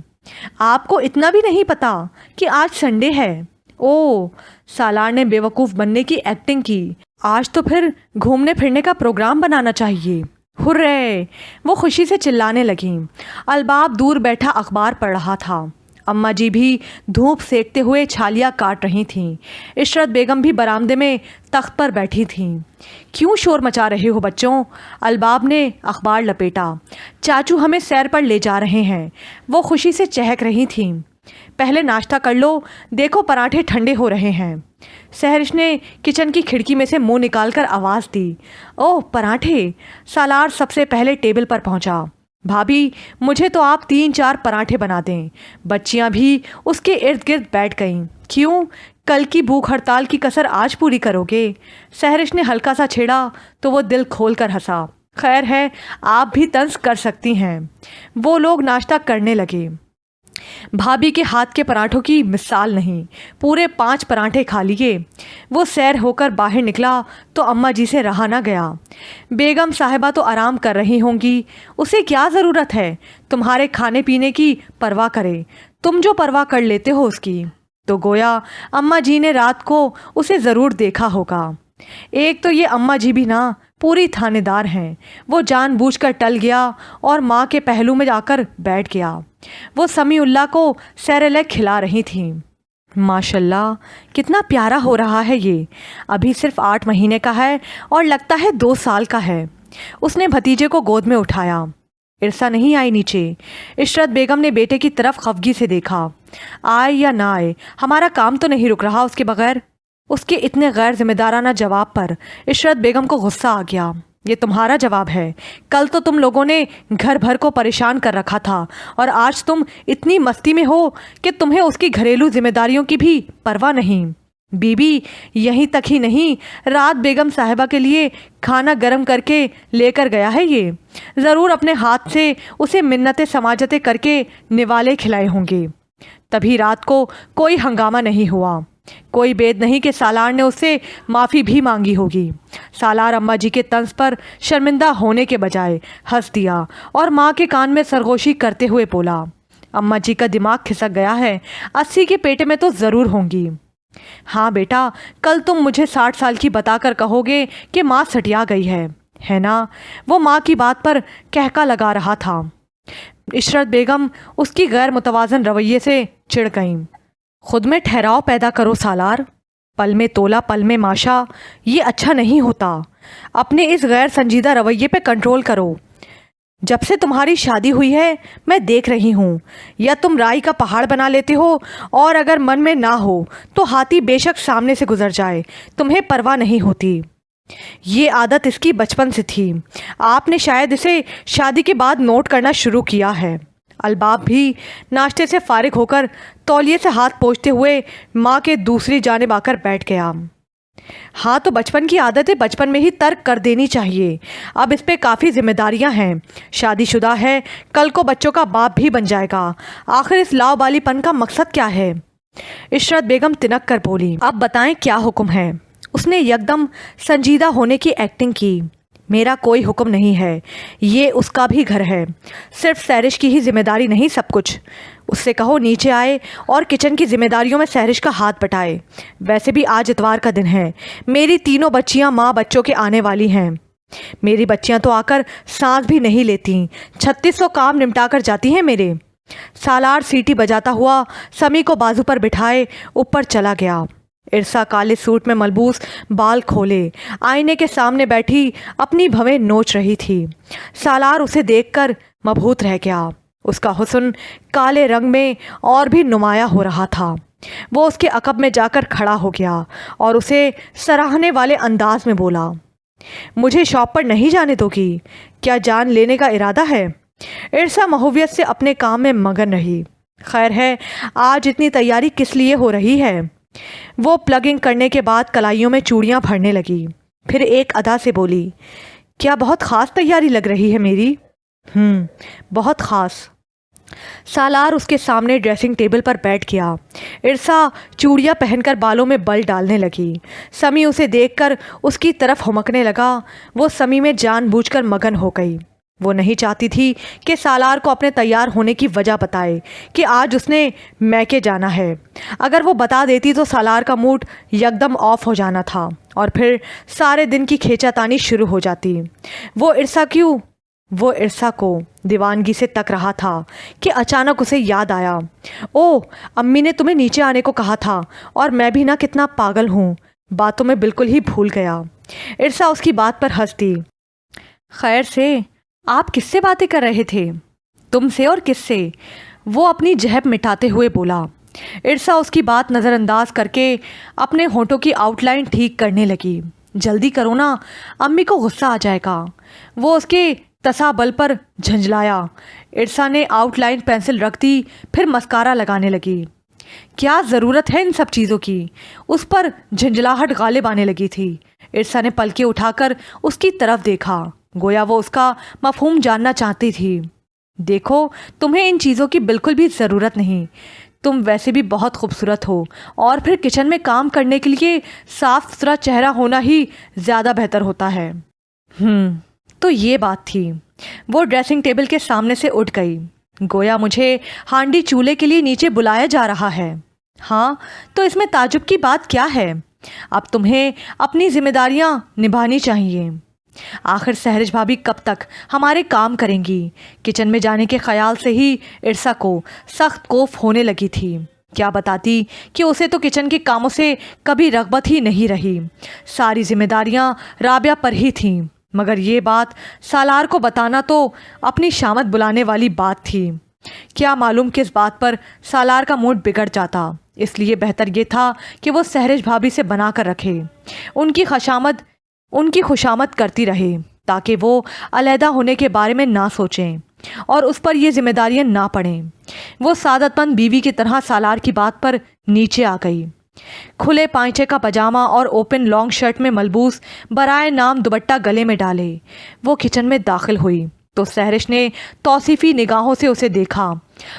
آپ کو اتنا بھی نہیں پتا کہ آج سنڈے ہے؟ اوہ، سالار نے بے وقوف بننے کی ایکٹنگ کی۔ آج تو پھر گھومنے پھرنے کا پروگرام بنانا چاہیے۔ ہرے، وہ خوشی سے چلانے لگیں۔ الباب دور بیٹھا اخبار پڑھ رہا تھا۔ اماں جی بھی دھوپ سیکتے ہوئے چھالیاں کاٹ رہی تھیں۔ عشرت بیگم بھی برآمدے میں تخت پر بیٹھی تھیں۔ کیوں شور مچا رہے ہو بچوں؟ الباب نے اخبار لپیٹا۔ چاچو ہمیں سیر پر لے جا رہے ہیں، وہ خوشی سے چہک رہی تھیں۔ پہلے ناشتہ کر لو، دیکھو پراٹھے ٹھنڈے ہو رہے ہیں۔ سہرش نے کچن کی کھڑکی میں سے منہ نکال کر آواز دی۔ اوہ، پراٹھے! سالار سب سے پہلے ٹیبل پر پہنچا۔ بھابھی، مجھے تو آپ 3-4 پراٹھے بنا دیں۔ بچیاں بھی اس کے ارد گرد بیٹھ گئیں۔ کیوں، کل کی بھوک ہڑتال کی کسر آج پوری کرو گے؟ سہرش نے ہلکا سا چھیڑا تو وہ دل کھول کر ہنسا۔ خیر ہے، آپ بھی طنز کر سکتی ہیں۔ وہ لوگ ناشتہ کرنے لگے۔ بھابھی کے ہاتھ کے پراٹھوں کی مثال نہیں، پورے 5 پراٹھے کھا لیے۔ وہ سیر ہو کر باہر نکلا تو اماں جی سے رہا نہ گیا۔ بیگم صاحبہ تو آرام کر رہی ہوں گی، اسے کیا ضرورت ہے تمہارے کھانے پینے کی پرواہ کرے؟ تم جو پرواہ کر لیتے ہو اس کی۔ तो गोया अम्मा जी ने रात को उसे ज़रूर देखा होगा। एक तो ये अम्मा जी भी ना पूरी थानेदार हैं। वो जानबूझकर टल गया और माँ के पहलू में जाकर बैठ गया। वो समीउल्लाह को सेरेलैक खिला रही थीं। माशाल्लाह, कितना प्यारा हो रहा है ये। अभी सिर्फ 8 महीने का है और लगता है 2 साल का है। उसने भतीजे को गोद में उठाया। इरसा नहीं आई नीचे। इशरत बेगम ने बेटे की तरफ खफगी से देखा। आए या ना आए, हमारा काम तो नहीं रुक रहा उसके बगैर। उसके इतने गैर जिम्मेदाराना जवाब पर इशरत बेगम को गुस्सा आ गया। ये तुम्हारा जवाब है? कल तो तुम लोगों ने घर भर को परेशान कर रखा था और आज तुम इतनी मस्ती में हो कि तुम्हें उसकी घरेलू जिम्मेदारियों की भी परवाह नहीं। बीबी यहीं तक ही नहीं, रात बेगम साहिबा के लिए खाना गर्म करके लेकर गया है ये। ज़रूर अपने हाथ से उसे मिन्नतें समाजतें करके निवाले खिलाए होंगे। तभी रात को कोई हंगामा नहीं हुआ। कोई बेद नहीं कि सालार ने उससे माफ़ी भी मांगी होगी। सालार अम्मा जी के तंज पर शर्मिंदा होने के बजाय हंस दिया और माँ के कान में सरगोशी करते हुए बोला, अम्मा जी का दिमाग खिसक गया है, 80 के पेटे में तो ज़रूर होंगी। हाँ बेटा, कल तुम मुझे 60 साल की बताकर कहोगे कि माँ सटिया गई है ना? वो माँ की बात पर कहका लगा रहा था। इशरत बेगम उसकी गैर मुतवाज़न रवैये से चिढ़ गईं। खुद में ठहराव पैदा करो सालार। पल में तोला पल में माशा, ये अच्छा नहीं होता। अपने इस गैर संजीदा रवैये पे कंट्रोल करो। जब से तुम्हारी शादी हुई है मैं देख रही हूँ, या तुम राई का पहाड़ बना लेते हो और अगर मन में ना हो तो हाथी बेशक सामने से गुजर जाए, तुम्हें परवाह नहीं होती। ये आदत इसकी बचपन से थी। आपने शायद इसे शादी के बाद नोट करना शुरू किया है। अलबाब भी नाश्ते से फारिग होकर तौलिए से हाथ पोंछते हुए माँ के दूसरी जानिब आकर बैठ गया। हाँ, तो बचपन की आदतें बचपन में ही तर्क कर देनी चाहिए। अब इस पे काफ़ी जिम्मेदारियां हैं। शादीशुदा है, कल को बच्चों का बाप भी बन जाएगा। आखिर इस लावालिपन का मकसद क्या है? इशरत बेगम तिनक कर बोली, अब बताएं क्या हुक्म है? उसने यकदम संजीदा होने की एक्टिंग की। मेरा कोई हुक्म नहीं है, ये उसका भी घर है। सिर्फ सहरिश की ही जिम्मेदारी नहीं सब कुछ। उससे कहो नीचे आए और किचन की जिम्मेदारियों में सहरिश का हाथ बटाए। वैसे भी आज इतवार का दिन है। मेरी तीनों बच्चियां माँ बच्चों के आने वाली हैं। मेरी बच्चियां तो आकर सांस भी नहीं लेती, 3600 काम निपटा कर जाती हैं मेरे। सालार सीटी बजाता हुआ समी को बाजू पर बिठाए ऊपर चला गया। इरसा काले सूट में मलबूस बाल खोले आईने के सामने बैठी अपनी भवें नोच रही थी। सालार उसे देखकर मबहूत रह गया। उसका हुस्न काले रंग में और भी नुमाया हो रहा था। वो उसके अकब में जाकर खड़ा हो गया और उसे सराहने वाले अंदाज में बोला, मुझे शॉप पर नहीं जाने दोगी? क्या जान लेने का इरादा है? इरसा महुवियत से अपने काम में मगन रही। खैर है, आज इतनी तैयारी किस लिए हो रही है? वो प्लगिंग करने के बाद कलाइयों में चूड़ियाँ भरने लगी। फिर एक अदा से बोली, क्या बहुत ख़ास तैयारी लग रही है मेरी? बहुत ख़ास। सालार उसके सामने ड्रेसिंग टेबल पर बैठ गया। इरसा चूड़ियाँ पहनकर बालों में बल डालने लगी। समी उसे देखकर उसकी तरफ हुमकने लगा। वो समी में जानबूझकर मगन हो गई। वो नहीं चाहती थी कि सालार को अपने तैयार होने की वजह बताए कि आज उसने मैके जाना है। अगर वो बता देती तो सालार का मूड यकदम ऑफ हो जाना था और फिर सारे दिन की खींचातानी शुरू हो जाती। वो इरसा को दीवानगी से तक रहा था कि अचानक उसे याद आया, ओह, अम्मी ने तुम्हें नीचे आने को कहा था और मैं भी ना कितना पागल हूँ, बातों में बिल्कुल ही भूल गया। इरसा उसकी बात पर हंस दी। खैर से, आप किससे बातें कर रहे थे? तुमसे और किससे? वो अपनी जहब मिटाते हुए बोला। इरसा उसकी बात नज़रअंदाज करके अपने होठों की आउटलाइन ठीक करने लगी। जल्दी करो ना, अम्मी को गुस्सा आ जाएगा। वो उसके तसाबल पर झंझलाया। इरसा ने आउटलाइन पेंसिल रख दी, फिर मस्कारा लगाने लगी। क्या ज़रूरत है इन सब चीज़ों की? उस पर झंझलाहट गालिब आने लगी थी। इरसा ने पलके उठाकर उसकी तरफ देखा, गोया वो उसका मफहूम जानना चाहती थी। देखो, तुम्हें इन चीज़ों की बिल्कुल भी ज़रूरत नहीं। तुम वैसे भी बहुत खूबसूरत हो और फिर किचन में काम करने के लिए साफ सुथरा चेहरा होना ही ज़्यादा बेहतर होता है। तो ये बात थी। वो ड्रेसिंग टेबल के सामने से उठ गई। गोया मुझे हांडी चूल्हे के लिए नीचे बुलाया जा रहा है। ہاں تو اس میں تعجب کی بات کیا ہے؟ اب تمہیں اپنی ذمہ داریاں نبھانی چاہیے۔ آخر سہرش بھابھی کب تک ہمارے کام کریں گی؟ کچن میں جانے کے خیال سے ہی ارسا کو سخت کوف ہونے لگی تھی۔ کیا بتاتی کہ اسے تو کچن کے کاموں سے کبھی رغبت ہی نہیں رہی، ساری ذمہ داریاں رابعہ پر ہی تھیں۔ مگر یہ بات سالار کو بتانا تو اپنی شامت بلانے والی بات تھی۔ کیا معلوم کس بات پر سالار کا موڈ بگڑ جاتا، اس لیے بہتر یہ تھا کہ وہ سہرش بھابھی سے بنا کر رکھے، ان کی خوشامد کرتی رہے تاکہ وہ علیحدہ ہونے کے بارے میں نہ سوچیں اور اس پر یہ ذمہ داریاں نہ پڑیں۔ وہ سعادت مند بیوی کی طرح سالار کی بات پر نیچے آ گئی۔ کھلے پائچے کا پاجامہ اور اوپن لانگ شرٹ میں ملبوس برائے نام دوپٹہ گلے میں ڈالے وہ کچن میں داخل ہوئی تو سہرش نے توصیفی نگاہوں سے اسے دیکھا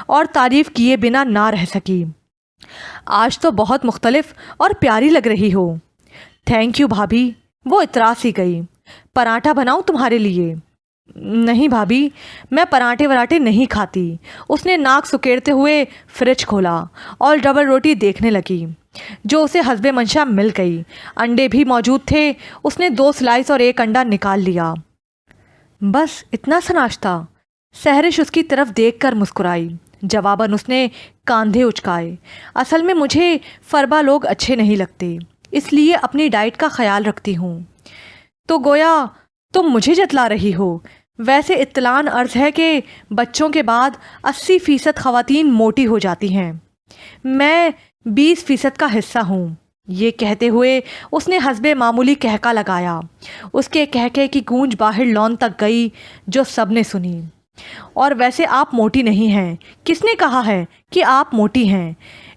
اور تعریف کیے بنا نہ رہ سکی۔ آج تو بہت مختلف اور پیاری لگ رہی ہو۔ تھینک یو بھابھی، وہ اتراس ہی گئی۔ پراٹھا بناؤں تمہارے لیے؟ نہیں بھابھی، میں پراٹھے وراٹھے نہیں کھاتی۔ اس نے ناک سکیڑتے ہوئے فریج کھولا اور ڈبل روٹی دیکھنے لگی جو اسے حسب منشا مل گئی۔ انڈے بھی موجود تھے، اس نے 2 سلائس اور 1 انڈا نکال لیا۔ بس اتنا سا ناشتہ؟ سہرش اس کی طرف دیکھ کر مسکرائی۔ جواباً اس نے کاندھے اچکائے۔ اصل میں مجھے فربا لوگ اچھے نہیں لگتے، اس لیے اپنی ڈائٹ کا خیال رکھتی ہوں۔ تو گویا تم مجھے جتلا رہی ہو۔ ویسے اطلاع عرض ہے کہ بچوں کے بعد 80% خواتین موٹی ہو جاتی ہیں، میں 20% کا حصہ ہوں۔ یہ کہتے ہوئے اس نے حسب معمولی کہکا لگایا۔ اس کے کہکے کی گونج باہر لان تک گئی جو سب نے سنی۔ اور ویسے آپ موٹی نہیں ہیں۔ کس نے کہا ہے کہ آپ موٹی ہیں؟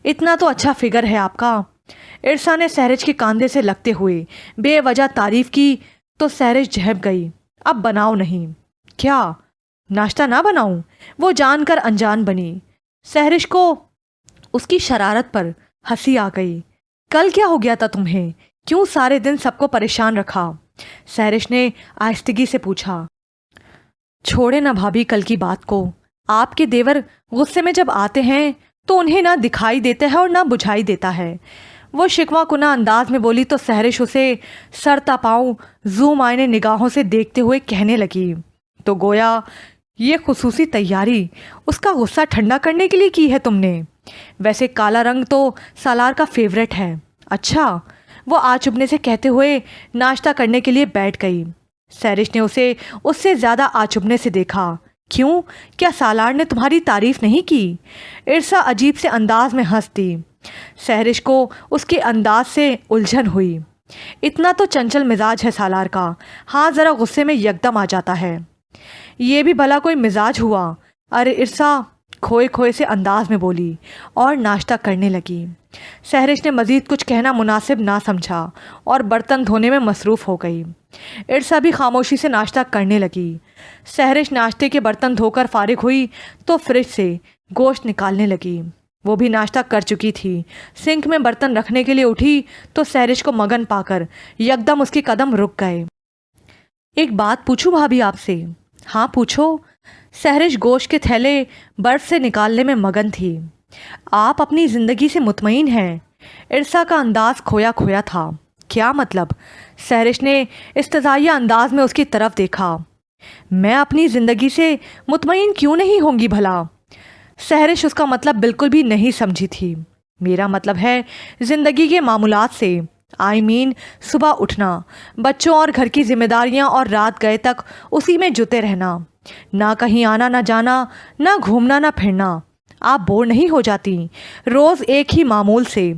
اتنا تو اچھا فگر ہے آپ کا۔ ارسا نے سہرش کے کاندھے سے لگتے ہوئے بے وجہ تعریف کی تو سہرش جھپ گئی۔ اب بناؤ نہیں؟ کیا ناشتہ نہ بناؤں؟ وہ جان کر انجان بنی۔ سہرش کو اس کی شرارت پر ہنسی آ گئی۔ کل کیا ہو گیا تھا تمہیں؟ کیوں سارے دن سب کو پریشان رکھا؟ سہرش نے آہستگی سے پوچھا۔ چھوڑے نہ بھابھی کل کی بات کو۔ آپ کے دیور غصے میں جب آتے ہیں تو انہیں نہ دکھائی دیتا ہے اور نہ بجھائی دیتا ہے، وہ شکوہ کناں انداز میں بولی تو سہرش اسے سر تا پاؤں زوم آئینے نگاہوں سے دیکھتے ہوئے کہنے لگی، تو گویا یہ خصوصی تیاری اس کا غصہ ٹھنڈا کرنے کے لیے کی ہے تم نے؟ ویسے کالا رنگ تو سالار کا فیورٹ ہے۔ اچھا، وہ آ چبھنے سے کہتے ہوئے ناشتہ کرنے کے لیے بیٹھ گئی۔ سہرش نے اسے اس سے زیادہ آ چبھنے سے دیکھا۔ کیوں؟ کیا سالار نے تمہاری تعریف نہیں کی؟ ارسا عجیب سے انداز میں ہنس دی۔ سہرش کو اس کے انداز سے الجھن ہوئی۔ اتنا تو چنچل مزاج ہے سالار کا، ہاں ذرا غصے میں یکدم آ جاتا ہے۔ یہ بھی بھلا کوئی مزاج ہوا؟ ارے ارسا کھوئے کھوئے سے انداز میں بولی اور ناشتہ کرنے لگی۔ سہرش نے مزید کچھ کہنا مناسب نہ سمجھا اور برتن دھونے میں مصروف ہو گئی۔ ارسا بھی خاموشی سے ناشتہ کرنے لگی۔ سہرش ناشتے کے برتن دھو کر فارغ ہوئی تو فریج سے گوشت نکالنے لگی۔ وہ بھی ناشتہ کر چکی تھی۔ سنک میں برتن رکھنے کے لیے اٹھی تو سہرش کو مگن پا کر یکدم اس کے قدم رک گئے۔ ایک بات پوچھوں بھابھی آپ سے؟ ہاں پوچھو۔ سہرش گوشت کے تھیلے برف سے نکالنے میں مگن تھی۔ آپ اپنی زندگی سے مطمئن ہیں؟ ارسا کا انداز کھویا کھویا تھا۔ کیا مطلب؟ سہرش نے استزائیہ انداز میں اس کی طرف دیکھا۔ میں اپنی زندگی سے مطمئن کیوں نہیں ہوں گی بھلا؟ سہرش اس کا مطلب بالکل بھی نہیں سمجھی تھی۔ میرا مطلب ہے زندگی کے معمولات سے، صبح اٹھنا، بچوں اور گھر کی ذمہ داریاں اور رات گئے تک اسی میں جتے رہنا، نہ کہیں آنا نہ جانا، نہ گھومنا نہ پھرنا۔ آپ بور نہیں ہو جاتی روز ایک ہی معمول سے؟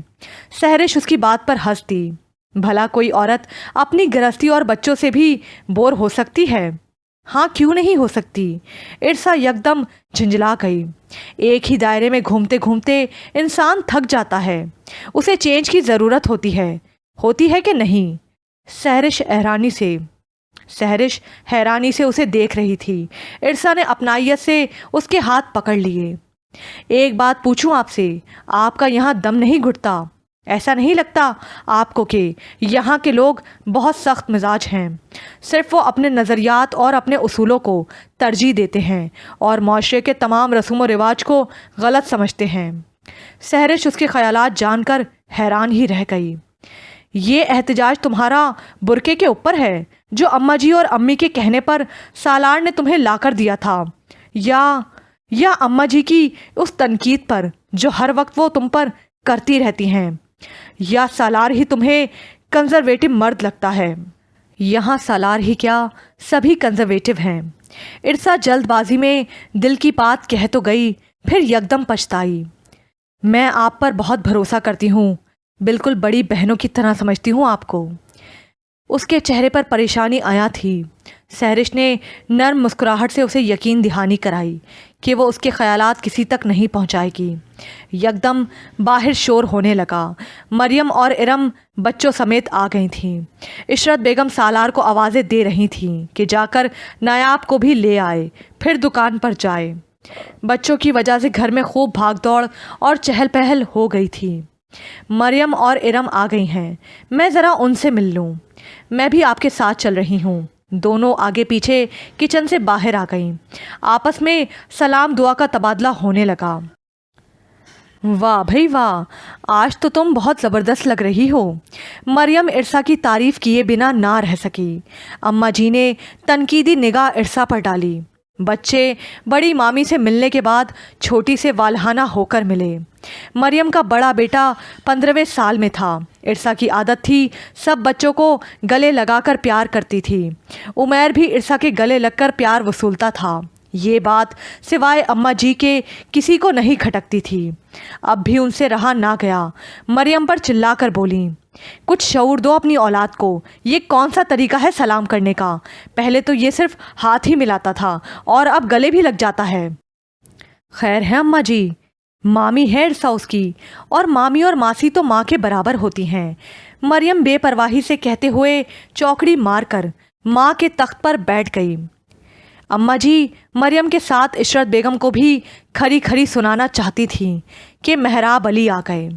سہرش اس کی بات پر ہنس دی۔ بھلا کوئی عورت اپنی گرہستی اور بچوں سے بھی بور ہو سکتی ہے؟ ہاں کیوں نہیں ہو سکتی؟ ارسا یکدم جھنجھلا گئی۔ ایک ہی دائرے میں گھومتے گھومتے انسان تھک جاتا ہے، اسے چینج کی ضرورت ہوتی ہے کہ نہیں؟ سہرش حیرانی سے اسے دیکھ رہی تھی۔ ارسا نے اپنائیت سے اس کے ہاتھ پکڑ لیے۔ ایک بات پوچھوں آپ سے، آپ کا یہاں دم نہیں گھٹتا؟ ایسا نہیں لگتا آپ کو کہ یہاں کے لوگ بہت سخت مزاج ہیں، صرف وہ اپنے نظریات اور اپنے اصولوں کو ترجیح دیتے ہیں اور معاشرے کے تمام رسوم و رواج کو غلط سمجھتے ہیں؟ सहरिश उसके ख्यालात जानकर हैरान ही रह गई। ये एहतजाज तुम्हारा बुरके के ऊपर है जो अम्मा जी और अम्मी के कहने पर सालार ने तुम्हें लाकर दिया था, या अम्मा जी की उस तनकीद पर जो हर वक्त वो तुम पर करती रहती हैं, या सालार ही तुम्हें कंजर्वेटिव मर्द लगता है? यहाँ सालार ही क्या, सभी कंजर्वेटिव हैं। इरसा जल्दबाजी में दिल की बात कह तो गई, फिर यकदम पछताई। मैं आप पर बहुत भरोसा करती हूँ, बिल्कुल बड़ी बहनों की तरह समझती हूँ आपको। उसके चेहरे पर परेशानी आया थी। सहरिश ने नर्म मुस्कुराहट से उसे यकीन दहानी कराई कि वो उसके ख्यालात किसी तक नहीं पहुँचाएगी। यकदम बाहर शोर होने लगा। मरियम और इरम बच्चों समेत आ गई थीं। इशरत बेगम सालार को आवाज़ें दे रही थीं कि जाकर नायाब को भी ले आए, फिर दुकान पर जाए। बच्चों की वजह से घर में खूब भागदौड़ और चहल पहल हो गई थी। मरियम और इरम आ गई हैं, मैं ज़रा उनसे मिल लूँ। मैं भी आपके साथ चल रही हूँ। दोनों आगे पीछे किचन से बाहर आ गईं। आपस में सलाम दुआ का तबादला होने लगा। वाह भाई वाह, आज तो तुम बहुत ज़बरदस्त लग रही हो। मरियम इरसा की तारीफ़ किए बिना ना रह सकी। अम्मा जी ने तनकीदी निगाह इरसा पर डाली। बच्चे बड़ी मामी से मिलने के बाद छोटी से वालहाना होकर मिले। मरियम का बड़ा बेटा 15वें साल में था। इरसा की आदत थी सब बच्चों को गले लगाकर प्यार करती थी। उमैर भी इरसा के गले लगकर प्यार वसूलता था। ये बात सिवाय अम्मा जी के किसी को नहीं खटकती थी। अब भी उनसे रहा ना गया। मरियम पर चिल्लाकर बोली, कुछ शऊर दो अपनी औलाद को। ये कौन सा तरीका है सलाम करने का? पहले तो ये सिर्फ हाथ ही मिलाता था और अब गले भी लग जाता है। खैर है अम्मा जी, मामी है इरसा उसकी, और मामी और मासी तो माँ के बराबर होती हैं। मरियम बेपरवाही से कहते हुए चौकड़ी मारकर माँ के तख्त पर बैठ गई। अम्मा जी मरियम के साथ इशरत बेगम को भी खरी खरी सुनाना चाहती थी कि मेहराब अली आ गए।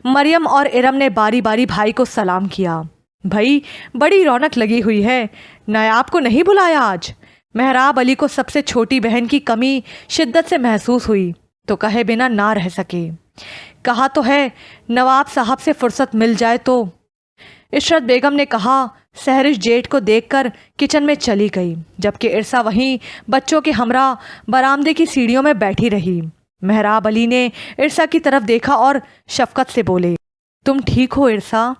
मरियम और इरम ने बारी बारी भाई को सलाम किया। भाई बड़ी रौनक लगी हुई है, नायाब को नहीं बुलाया आज? मेहराब अली को सबसे छोटी बहन की कमी शिद्दत से महसूस हुई तो कहे बिना ना रह सके। कहा तो है नवाब साहब से फुर्सत मिल जाए तो। इशरत बेगम ने कहा। सहरिश जेठ को देखकर किचन में चली गई, जबकि इरसा वहीं बच्चों के हमरा बरामदे की सीढ़ियों में बैठी रही। मेहराब अली ने इरसा की तरफ देखा और शफकत से बोले, तुम ठीक हो इरसा?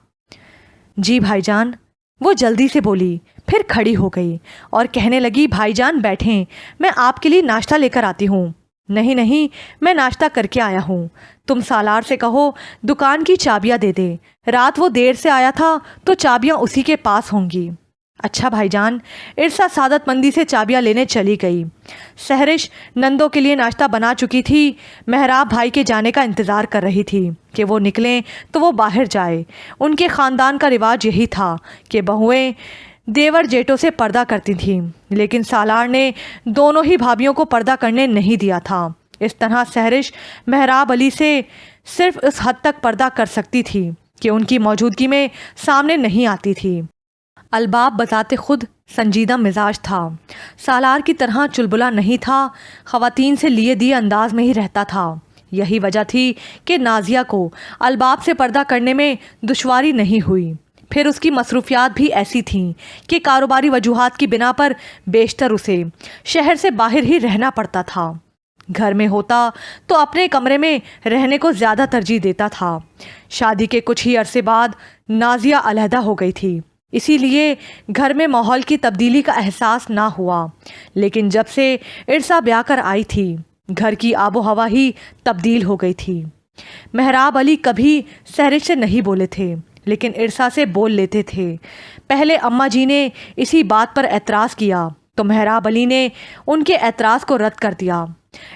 जी भाईजान, वो जल्दी से बोली, फिर खड़ी हो गई और कहने लगी, भाईजान बैठें, मैं आपके लिए नाश्ता लेकर आती हूँ। नहीं नहीं, मैं नाश्ता करके आया हूँ। तुम सालार से कहो दुकान की चाबियाँ दे दे। रात वो देर से आया था तो चाबियाँ उसी के पास होंगी। अच्छा भाईजान। इरसा सादतमंदी से चाबियाँ लेने चली गई। सहरिश नंदों के लिए नाश्ता बना चुकी थी। मेहराब भाई के जाने का इंतज़ार कर रही थी कि वो निकलें तो वो बाहर जाए। उनके ख़ानदान का रिवाज यही था कि बहुएं देवर जेठों से पर्दा करती थीं, लेकिन सालार ने दोनों ही भाभियों को पर्दा करने नहीं दिया था। इस तरह सहरिश मेहराब अली से सिर्फ उस हद तक पर्दा कर सकती थी कि उनकी मौजूदगी में सामने नहीं आती थी। अलबाब बताते खुद संजीदा मिजाज था। सालार की तरह चुलबुला नहीं था, ख़वातीन से लिए दिए अंदाज में ही रहता था। यही वजह थी कि नाजिया को अलबाब से पर्दा करने में दुश्वारी नहीं हुई। फिर उसकी मसरूफियात भी ऐसी थीं कि कारोबारी वजूहात की बिना पर बेशतर उसे शहर से बाहर ही रहना पड़ता था। घर में होता तो अपने कमरे में रहने को ज़्यादा तरजीह देता था। शादी के कुछ ही अरसे बाद नाजिया अलहदा हो गई थी, इसीलिए घर में माहौल की तब्दीली का एहसास ना हुआ। लेकिन जब से इरसा ब्याह कर आई थी, घर की आबो हवा ही तब्दील हो गई थी। मेहराब अली कभी सहरिश से नहीं बोले थे, लेकिन इरसा से बोल लेते थे। पहले अम्मा जी ने इसी बात पर एतराज़ किया तो मेहराब अली ने उनके एतराज़ को रद्द कर दिया।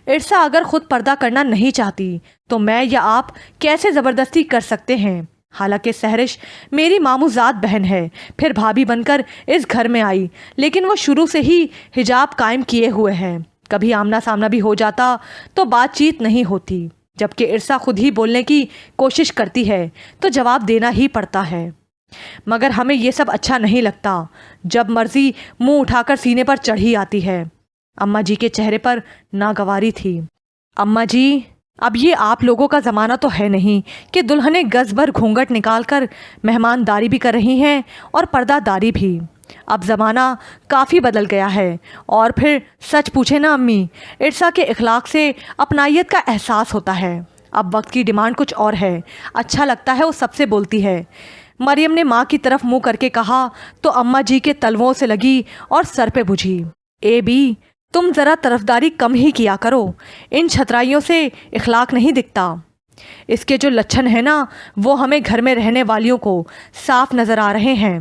इरसा अगर खुद पर्दा करना नहीं चाहती तो मैं या आप कैसे ज़बरदस्ती कर सकते हैं? हालांकि सहरिश मेरी मामूजात बहन है, फिर भाभी बनकर इस घर में आई, लेकिन वो शुरू से ही हिजाब कायम किए हुए है। कभी आमना सामना भी हो जाता तो बातचीत नहीं होती, जबकि इरसा खुद ही बोलने की कोशिश करती है तो जवाब देना ही पड़ता है। मगर हमें ये सब अच्छा नहीं लगता, जब मर्जी मुंह उठाकर सीने पर चढ़ी आती है। अम्मा जी के चेहरे पर नागवारी थी। अम्मा जी, اب یہ آپ لوگوں کا زمانہ تو ہے نہیں کہ دلہنیں گز بھر گھونگھٹ نکال کر مہمانداری بھی کر رہی ہیں اور پردہ داری بھی۔ اب زمانہ کافی بدل گیا ہے۔ اور پھر سچ پوچھے نا امی، ارسا کے اخلاق سے اپنائیت کا احساس ہوتا ہے۔ اب وقت کی ڈیمانڈ کچھ اور ہے۔ اچھا لگتا ہے وہ سب سے بولتی ہے۔ مریم نے ماں کی طرف منہ کر کے کہا تو اماں جی کے تلووں سے لگی اور سر پہ بجھی۔ اے بی، تم ذرا طرفداری کم ہی کیا کرو، ان چھترائیوں سے اخلاق نہیں دکھتا۔ اس کے جو لچھن ہیں نا وہ ہمیں گھر میں رہنے والیوں کو صاف نظر آ رہے ہیں۔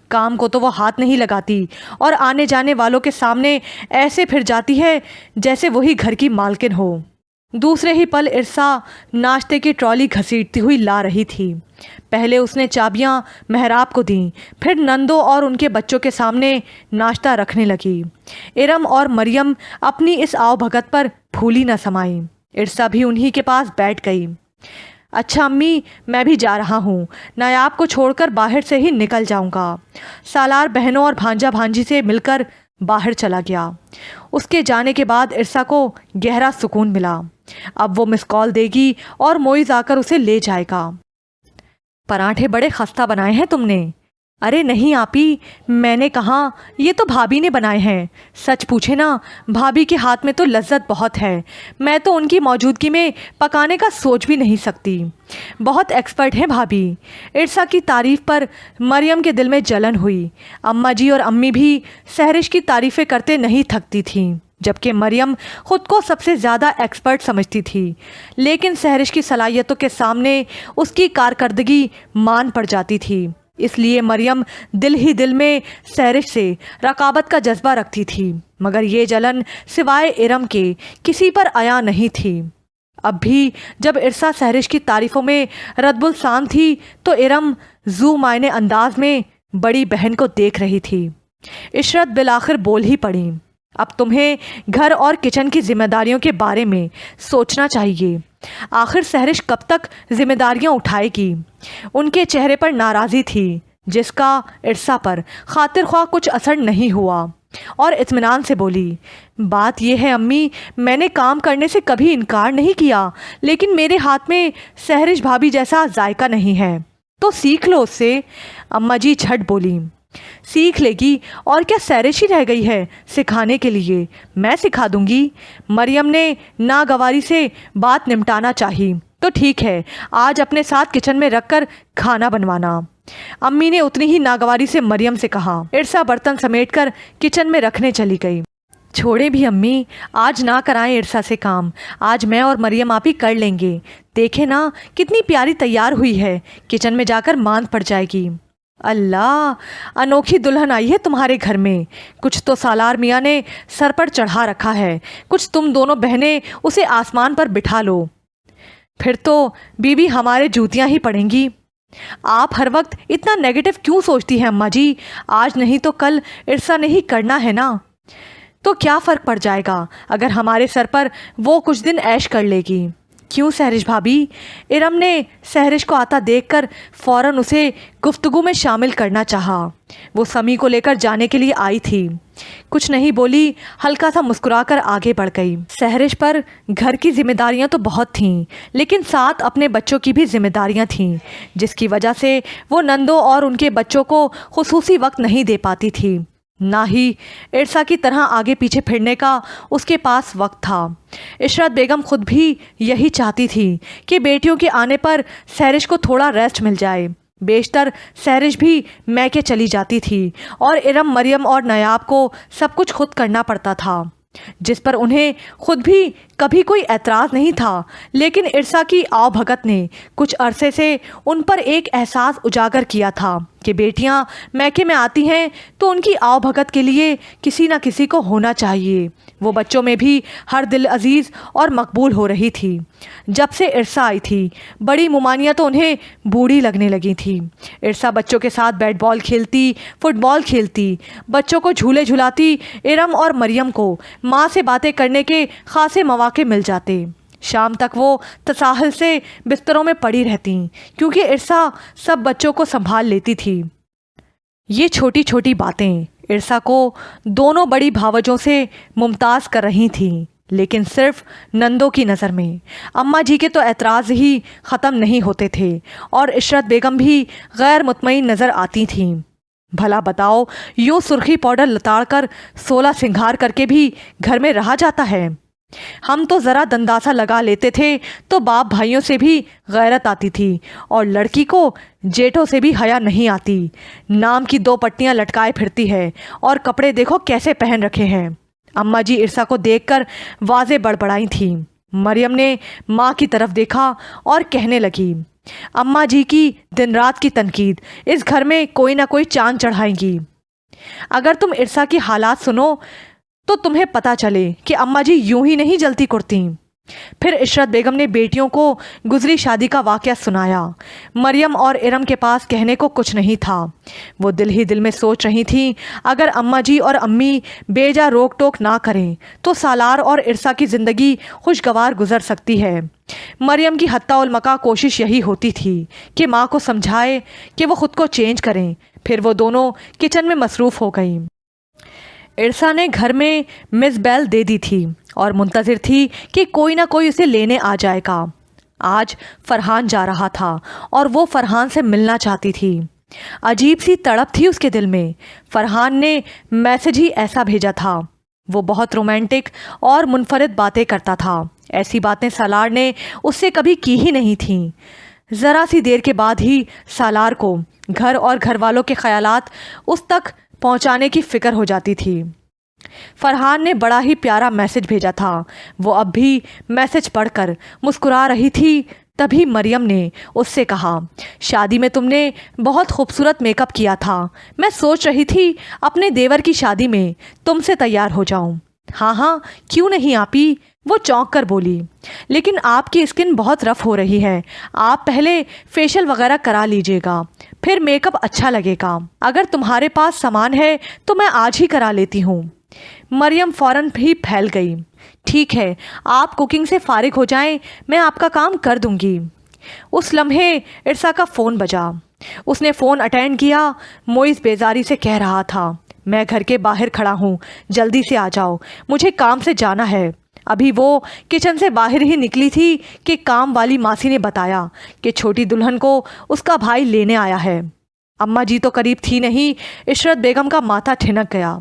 کام کو تو وہ ہاتھ نہیں لگاتی اور آنے جانے والوں کے سامنے ایسے پھر جاتی ہے جیسے وہی گھر کی مالکن ہو۔ دوسرے ہی پل ارسا ناشتے کی ٹرالی گھسیٹتی ہوئی لا رہی تھی۔ پہلے اس نے چابیاں محراب کو دیں، پھر نندوں اور ان کے بچوں کے سامنے ناشتہ رکھنے لگی۔ ارم اور مریم اپنی اس آؤ بھگت پر پھولی نہ سمائیں۔ ارسا بھی انہی کے پاس بیٹھ گئی۔ اچھا امی، میں بھی جا رہا ہوں، نایاب کو چھوڑ کر باہر سے ہی نکل جاؤں گا۔ سالار بہنوں اور بھانجا بھانجی سے مل کر باہر چلا گیا۔ اس کے جانے کے بعد ارسا کو گہرا سکون ملا۔ اب وہ مس کال دے گی اور موئز آ کر اسے لے جائے گا۔ پراٹھے بڑے خستہ بنائے ہیں تم نے۔ ارے نہیں آپی، میں نے کہا یہ تو بھابھی نے بنائے ہیں۔ سچ پوچھے نا بھابھی کے ہاتھ میں تو لذت بہت ہے، میں تو ان کی موجودگی میں پکانے کا سوچ بھی نہیں سکتی۔ بہت ایکسپرٹ ہیں بھابھی۔ ارسا کی تعریف پر مریم کے دل میں جلن ہوئی۔ اماں جی اور امی بھی سحرش کی تعریفیں کرتے نہیں تھکتی تھیں، جبکہ مریم خود کو سب سے زیادہ ایکسپرٹ سمجھتی تھی، لیکن سحرش کی صلاحیتوں کے سامنے اس کی کارکردگی مان پڑ جاتی تھی۔ اس لیے مریم دل ہی دل میں سحرش سے رقابت کا جذبہ رکھتی تھی، مگر یہ جلن سوائے ارم کے کسی پر عیاں نہیں تھی۔ اب بھی جب ارسا سحرش کی تعریفوں میں رد السان تھی تو ارم ذو معنی انداز میں بڑی بہن کو دیکھ رہی تھی۔ عشرت بالآخر بول ہی پڑی، اب تمہیں گھر اور کچن کی ذمہ داریوں کے بارے میں سوچنا چاہیے۔ آخر سحرش کب تک ذمہ داریاں اٹھائے گی؟ ان کے چہرے پر ناراضی تھی جس کا ارسا پر خاطر خواہ کچھ اثر نہیں ہوا، اور اطمینان سے بولی، بات یہ ہے امی، میں نے کام کرنے سے کبھی انکار نہیں کیا، لیکن میرے ہاتھ میں سحرش بھابھی جیسا ذائقہ نہیں ہے، تو سیکھ لو اس سے۔ اماں جی جھٹ بولی، سیکھ لے گی، اور کیا سحرش ہی رہ گئی ہے سکھانے کے لیے؟ میں سکھا دوں گی۔ مریم نے ناگواری سے بات نمٹانا چاہی، تو ٹھیک ہے، آج اپنے ساتھ کچن میں رکھ کر کھانا بنوانا۔ امی نے اتنی ہی ناگواری سے مریم سے کہا۔ ارسا برتن سمیٹ کر کچن میں رکھنے چلی گئی۔ چھوڑے بھی امی، آج نہ کرائیں ارسا سے کام، آج میں اور مریم آپی کر لیں گے۔ دیکھے نا کتنی پیاری تیار ہوئی ہے، کچن میں جا کر ماند پڑ جائے گی۔ اللہ، انوکھی دلہن آئی ہے تمہارے گھر میں۔ کچھ تو سالار میاں نے سر پر چڑھا رکھا ہے، کچھ تم دونوں بہنیں اسے آسمان پر بٹھا لو، پھر تو بی بی ہمارے جوتیاں ہی پڑیں گی۔ آپ ہر وقت اتنا نیگیٹو کیوں سوچتی ہیں اماں جی؟ آج نہیں تو کل ارسا نے ہی کرنا ہے نا، تو کیا فرق پڑ جائے گا اگر ہمارے سر پر وہ کچھ دن عیش کر لے گی؟ کیوں سحرش بھابھی؟ ارم نے سحرش کو آتا دیکھ کر فوراً اسے گفتگو میں شامل کرنا چاہا۔ وہ سمی کو لے کر جانے کے لیے آئی تھی، کچھ نہیں بولی، ہلکا سا مسکرا کر آگے بڑھ گئی۔ سحرش پر گھر کی ذمہ داریاں تو بہت تھیں، لیکن ساتھ اپنے بچوں کی بھی ذمہ داریاں تھیں، جس کی وجہ سے وہ نندوں اور ان کے بچوں کو خصوصی وقت نہیں دے پاتی تھی، نہ ہی ارسا کی طرح آگے پیچھے پھرنے کا اس کے پاس وقت تھا۔ عشرت بیگم خود بھی یہی چاہتی تھی کہ بیٹیوں کے آنے پر سحرش کو تھوڑا ریسٹ مل جائے۔ بیشتر سحرش بھی میکے چلی جاتی تھی اور ارم، مریم اور نایاب کو سب کچھ خود کرنا پڑتا تھا، جس پر انہیں خود بھی کبھی کوئی اعتراض نہیں تھا، لیکن ارسا کی آؤ بھگت نے کچھ عرصے سے ان پر ایک احساس اجاگر کیا تھا کہ بیٹیاں میکے میں آتی ہیں تو ان کی آؤ بھگت کے لیے کسی نہ کسی کو ہونا چاہیے۔ وہ بچوں میں بھی ہر دل عزیز اور مقبول ہو رہی تھی۔ جب سے ارسا آئی تھی بڑی ممانیاں تو انہیں بوڑھی لگنے لگی تھی۔ ارسا بچوں کے ساتھ بیٹ بال کھیلتی، فٹ بال کھیلتی، بچوں کو جھولے جھلاتی، ارم اور مریم کو ماں سے باتیں کرنے کے خاصے مواقع مل جاتے۔ شام تک وہ تساہل سے بستروں میں پڑی رہتی، کیونکہ ارسا سب بچوں کو سنبھال لیتی تھی۔ یہ چھوٹی چھوٹی باتیں ارسا کو دونوں بڑی بھاوجوں سے ممتاز کر رہی تھیں، लेकिन सिर्फ नंदों की नज़र में। अम्मा जी के तो एतराज़ ही ख़त्म नहीं होते थे और इशरत बेगम भी गैर मुतमईन नज़र आती थीं। भला बताओ, यूं सुर्खी पाउडर लताड़ कर 16 सिंगार करके भी घर में रहा जाता है? हम तो ज़रा दंदासा लगा लेते थे तो बाप भाइयों से भी गैरत आती थी और लड़की को जेठों से भी हया नहीं आती। नाम की 2 पट्टियां लटकाए फिरती है और कपड़े देखो कैसे पहन रखे हैं। अम्मा जी इरसा को देखकर वाज़े बड़बड़ाई थी। मरियम ने माँ की तरफ देखा और कहने लगी, अम्मा जी की दिन रात की तनकीद इस घर में कोई ना कोई चांद चढ़ाएंगी। अगर तुम इरसा की हालात सुनो तो तुम्हें पता चले कि अम्मा जी यूं ही नहीं जलती कुर्ती। फिर इशरत बेगम ने बेटियों को गुजरी शादी का वाक़या सुनाया। मरियम और इरम के पास कहने को कुछ नहीं था। वो दिल ही दिल में सोच रही थी, अगर अम्मा जी और अम्मी बेजा रोक टोक ना करें तो सालार और इरसा की ज़िंदगी खुशगवार गुजर सकती है। मरियम की हत्ता उल मका कोशिश यही होती थी कि माँ को समझाए कि वो ख़ुद को चेंज करें। फिर वो दोनों किचन में मसरूफ़ हो गईं। इरसा ने घर में मिस बेल दे दी थी और मुंतज़िर थी कि कोई ना कोई उसे लेने आ जाएगा। आज फरहान जा रहा था और वो फरहान से मिलना चाहती थी। अजीब सी तड़प थी उसके दिल में। फरहान ने मैसेज ही ऐसा भेजा था। वो बहुत रोमांटिक और मुनफरिद बातें करता था। ऐसी बातें सालार ने उससे कभी की ही नहीं थीं। ज़रा सी देर के बाद ही सालार को घर और घर वालों के ख़यालात उस तक पहुंचाने की फ़िक्र हो जाती थी। फरहान ने बड़ा ही प्यारा मैसेज भेजा था। वो अब भी मैसेज पढ़कर मुस्कुरा रही थी। तभी मरियम ने उससे कहा, शादी में तुमने बहुत खूबसूरत मेकअप किया था। मैं सोच रही थी अपने देवर की शादी में तुमसे तैयार हो जाऊं। हाँ हाँ, क्यों नहीं आपी, वो चौंक कर बोली। लेकिन आपकी स्किन बहुत रफ़ हो रही है। आप पहले फेशियल वगैरह करा लीजिएगा, फिर मेकअप अच्छा लगेगा। अगर तुम्हारे पास सामान है तो मैं आज ही करा लेती हूँ। मरियम फ़ौरन ही फैल गई। ठीक है, आप कुकिंग से फारिग हो जाएं, मैं आपका काम कर दूंगी। उस लम्हे इरसा का फ़ोन बजा। उसने फ़ोन अटेंड किया। मोइज़ बेजारी से कह रहा था, मैं घर के बाहर खड़ा हूँ, जल्दी से आ जाओ, मुझे काम से जाना है। अभी वो किचन से बाहर ही निकली थी कि काम वाली मासी ने बताया कि छोटी दुल्हन को उसका भाई लेने आया है। अम्मा जी तो करीब थी नहीं। इशरत बेगम का माथा ठिनक गया।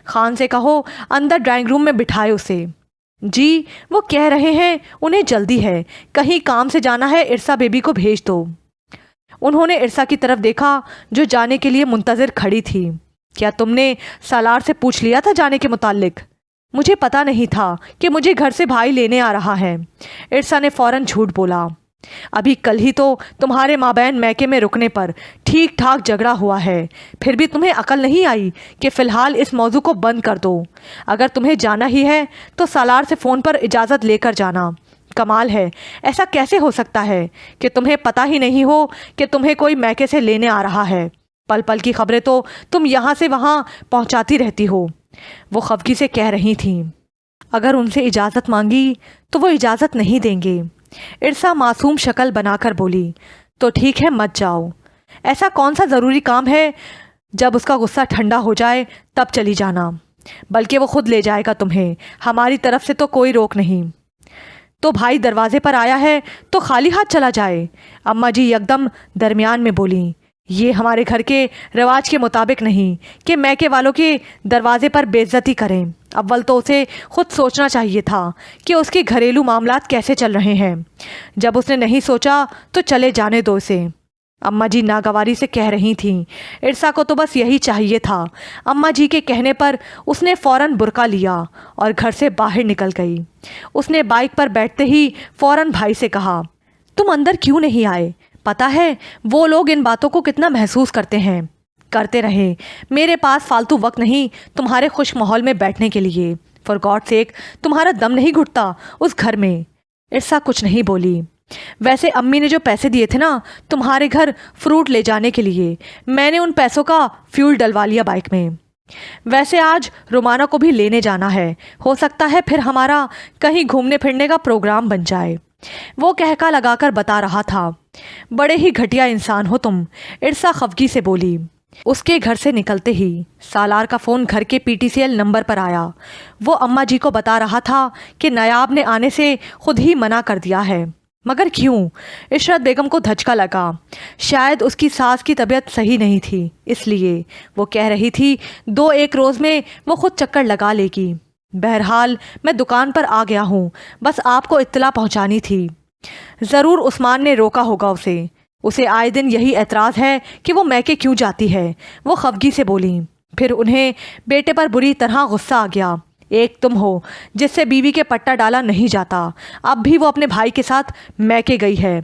खान से कहो अंदर ड्राइंग रूम में बिठाए उसे। जी, वो कह रहे हैं उन्हें जल्दी है, कहीं काम से जाना है, इरसा बेबी को भेज दो। उन्होंने इरसा की तरफ देखा जो जाने के लिए मुंतज़िर खड़ी थी। क्या तुमने सालार से पूछ लिया था जाने के मुतालिक? मुझे पता नहीं था कि मुझे घर से भाई लेने आ रहा है। इरसा ने फ़ौरन झूठ बोला। अभी कल ही तो तुम्हारे माबैन मैके में रुकने पर ठीक ठाक झगड़ा हुआ है, फिर भी तुम्हें अकल नहीं आई कि फ़िलहाल इस मौजू को बंद कर दो। अगर तुम्हें जाना ही है तो सालार से फ़ोन पर इजाज़त लेकर जाना। कमाल है, ऐसा कैसे हो सकता है कि तुम्हें पता ही नहीं हो कि तुम्हें कोई मैके से लेने आ रहा है। पल पल की खबरें तो तुम यहाँ से वहाँ पहुँचाती रहती हो। वो खफगी से कह रही थीं। अगर उनसे इजाज़त मांगी तो वो इजाज़त नहीं देंगे। इरसा मासूम शक्ल बनाकर बोली, तो ठीक है, मत जाओ। ऐसा कौन सा ज़रूरी काम है? जब उसका गुस्सा ठंडा हो जाए तब चली जाना, बल्कि वो खुद ले जाएगा तुम्हें। हमारी तरफ से तो कोई रोक नहीं। तो भाई दरवाजे पर आया है तो खाली हाथ चला जाए। अम्मा जी एकदम दरमियान में बोली, ये हमारे घर के रिवाज के मुताबिक नहीं कि मैके वालों के दरवाजे पर बेइज्जती करें। अव्वल तो उसे खुद सोचना चाहिए था कि उसके घरेलू मामलात कैसे चल रहे हैं। जब उसने नहीं सोचा तो चले जाने दो उसे। अम्मा जी नागवारी से कह रही थीं। इरसा को तो बस यही चाहिए था। अम्मा जी के कहने पर उसने फ़ौरन बुर्का लिया और घर से बाहर निकल गई। उसने बाइक पर बैठते ही फ़ौरन भाई से कहा, तुम अंदर क्यों नहीं आए? पता है वो लोग इन बातों को कितना महसूस करते हैं। करते रहे, मेरे पास फालतू वक्त नहीं तुम्हारे खुश माहौल में बैठने के लिए। फॉर गॉड सेक, तुम्हारा दम नहीं घुटता उस घर में। इरसा कुछ नहीं बोली। वैसे अम्मी ने जो पैसे दिए थे ना तुम्हारे घर फ्रूट ले जाने के लिए, मैंने उन पैसों का फ्यूल डलवा लिया बाइक में। वैसे आज रोमाना को भी लेने जाना है, हो सकता है फिर हमारा कहीं घूमने फिरने का प्रोग्राम बन जाए। वो कहका लगाकर बता रहा था। बड़े ही घटिया इंसान हो तुम, इरसा खफगी से बोली। اس کے گھر سے نکلتے ہی سالار کا فون گھر کے PTCL نمبر پر آیا۔ وہ اماں جی کو بتا رہا تھا کہ نایاب نے آنے سے خود ہی منع کر دیا ہے۔ مگر کیوں؟ عشرت بیگم کو دھچکا لگا۔ شاید اس کی ساس کی طبیعت صحیح نہیں تھی، اس لیے وہ کہہ رہی تھی 2-1 روز میں وہ خود چکر لگا لے گی۔ بہرحال میں دکان پر آ گیا ہوں، بس آپ کو اطلاع پہنچانی تھی۔ ضرور عثمان نے روکا ہوگا اسے آئے دن یہی اعتراض ہے کہ وہ میکے کیوں جاتی ہے، وہ خفگی سے بولیں۔ پھر انہیں بیٹے پر بری طرح غصہ آ گیا۔ ایک تم ہو جس سے بیوی کے پٹا ڈالا نہیں جاتا، اب بھی وہ اپنے بھائی کے ساتھ میکے گئی ہے۔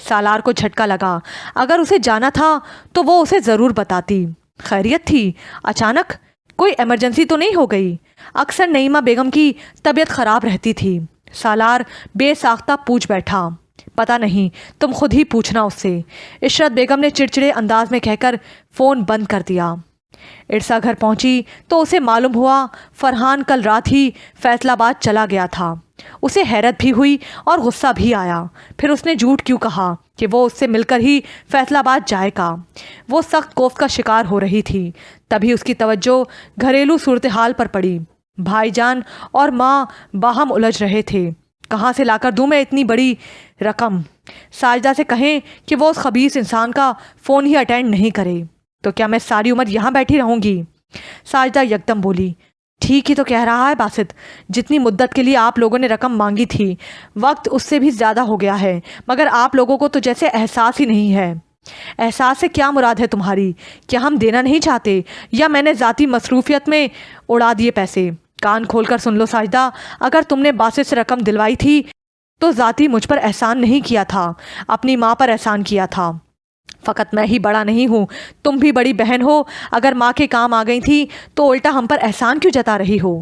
سالار کو جھٹکا لگا۔ اگر اسے جانا تھا تو وہ اسے ضرور بتاتی۔ خیریت تھی؟ اچانک کوئی ایمرجنسی تو نہیں ہو گئی؟ اکثر نعیمہ بیگم کی طبیعت خراب رہتی تھی۔ سالار بے ساختہ پوچھ بیٹھا۔ پتہ نہیں، تم خود ہی پوچھنا اس سے، عشرت بیگم نے چڑچڑے انداز میں کہہ کر فون بند کر دیا۔ ارسا گھر پہنچی تو اسے معلوم ہوا فرحان کل رات ہی فیصل آباد چلا گیا تھا۔ اسے حیرت بھی ہوئی اور غصہ بھی آیا۔ پھر اس نے جھوٹ کیوں کہا کہ وہ اس سے مل کر ہی فیصل آباد جائے گا؟ وہ سخت کوفت کا شکار ہو رہی تھی۔ تبھی اس کی توجہ گھریلو صورتحال پر پڑی۔ بھائی جان اور ماں باہم الجھ رہے تھے۔ کہاں سے لا کر دوں میں اتنی بڑی رقم؟ ساجدہ سے کہیں کہ وہ اس خبیث انسان کا فون ہی اٹینڈ نہیں کرے تو کیا میں ساری عمر یہاں بیٹھی رہوں گی؟ ساجدہ یکدم بولی۔ ٹھیک ہی تو کہہ رہا ہے باسط، جتنی مدت کے لیے آپ لوگوں نے رقم مانگی تھی وقت اس سے بھی زیادہ ہو گیا ہے، مگر آپ لوگوں کو تو جیسے احساس ہی نہیں ہے۔ احساس سے کیا مراد ہے تمہاری؟ کیا ہم دینا نہیں چاہتے یا میں نے ذاتی مصروفیت میں اڑا دیے پیسے؟ کان کھول کر سن لو ساجدہ، اگر تم نے باسط سے رقم دلوائی تھی تو ذاتی مجھ پر احسان نہیں کیا تھا، اپنی ماں پر احسان کیا تھا۔ فقط میں ہی بڑا نہیں ہوں، تم بھی بڑی بہن ہو، اگر ماں کے کام آ گئی تھی تو الٹا ہم پر احسان کیوں جتا رہی ہو؟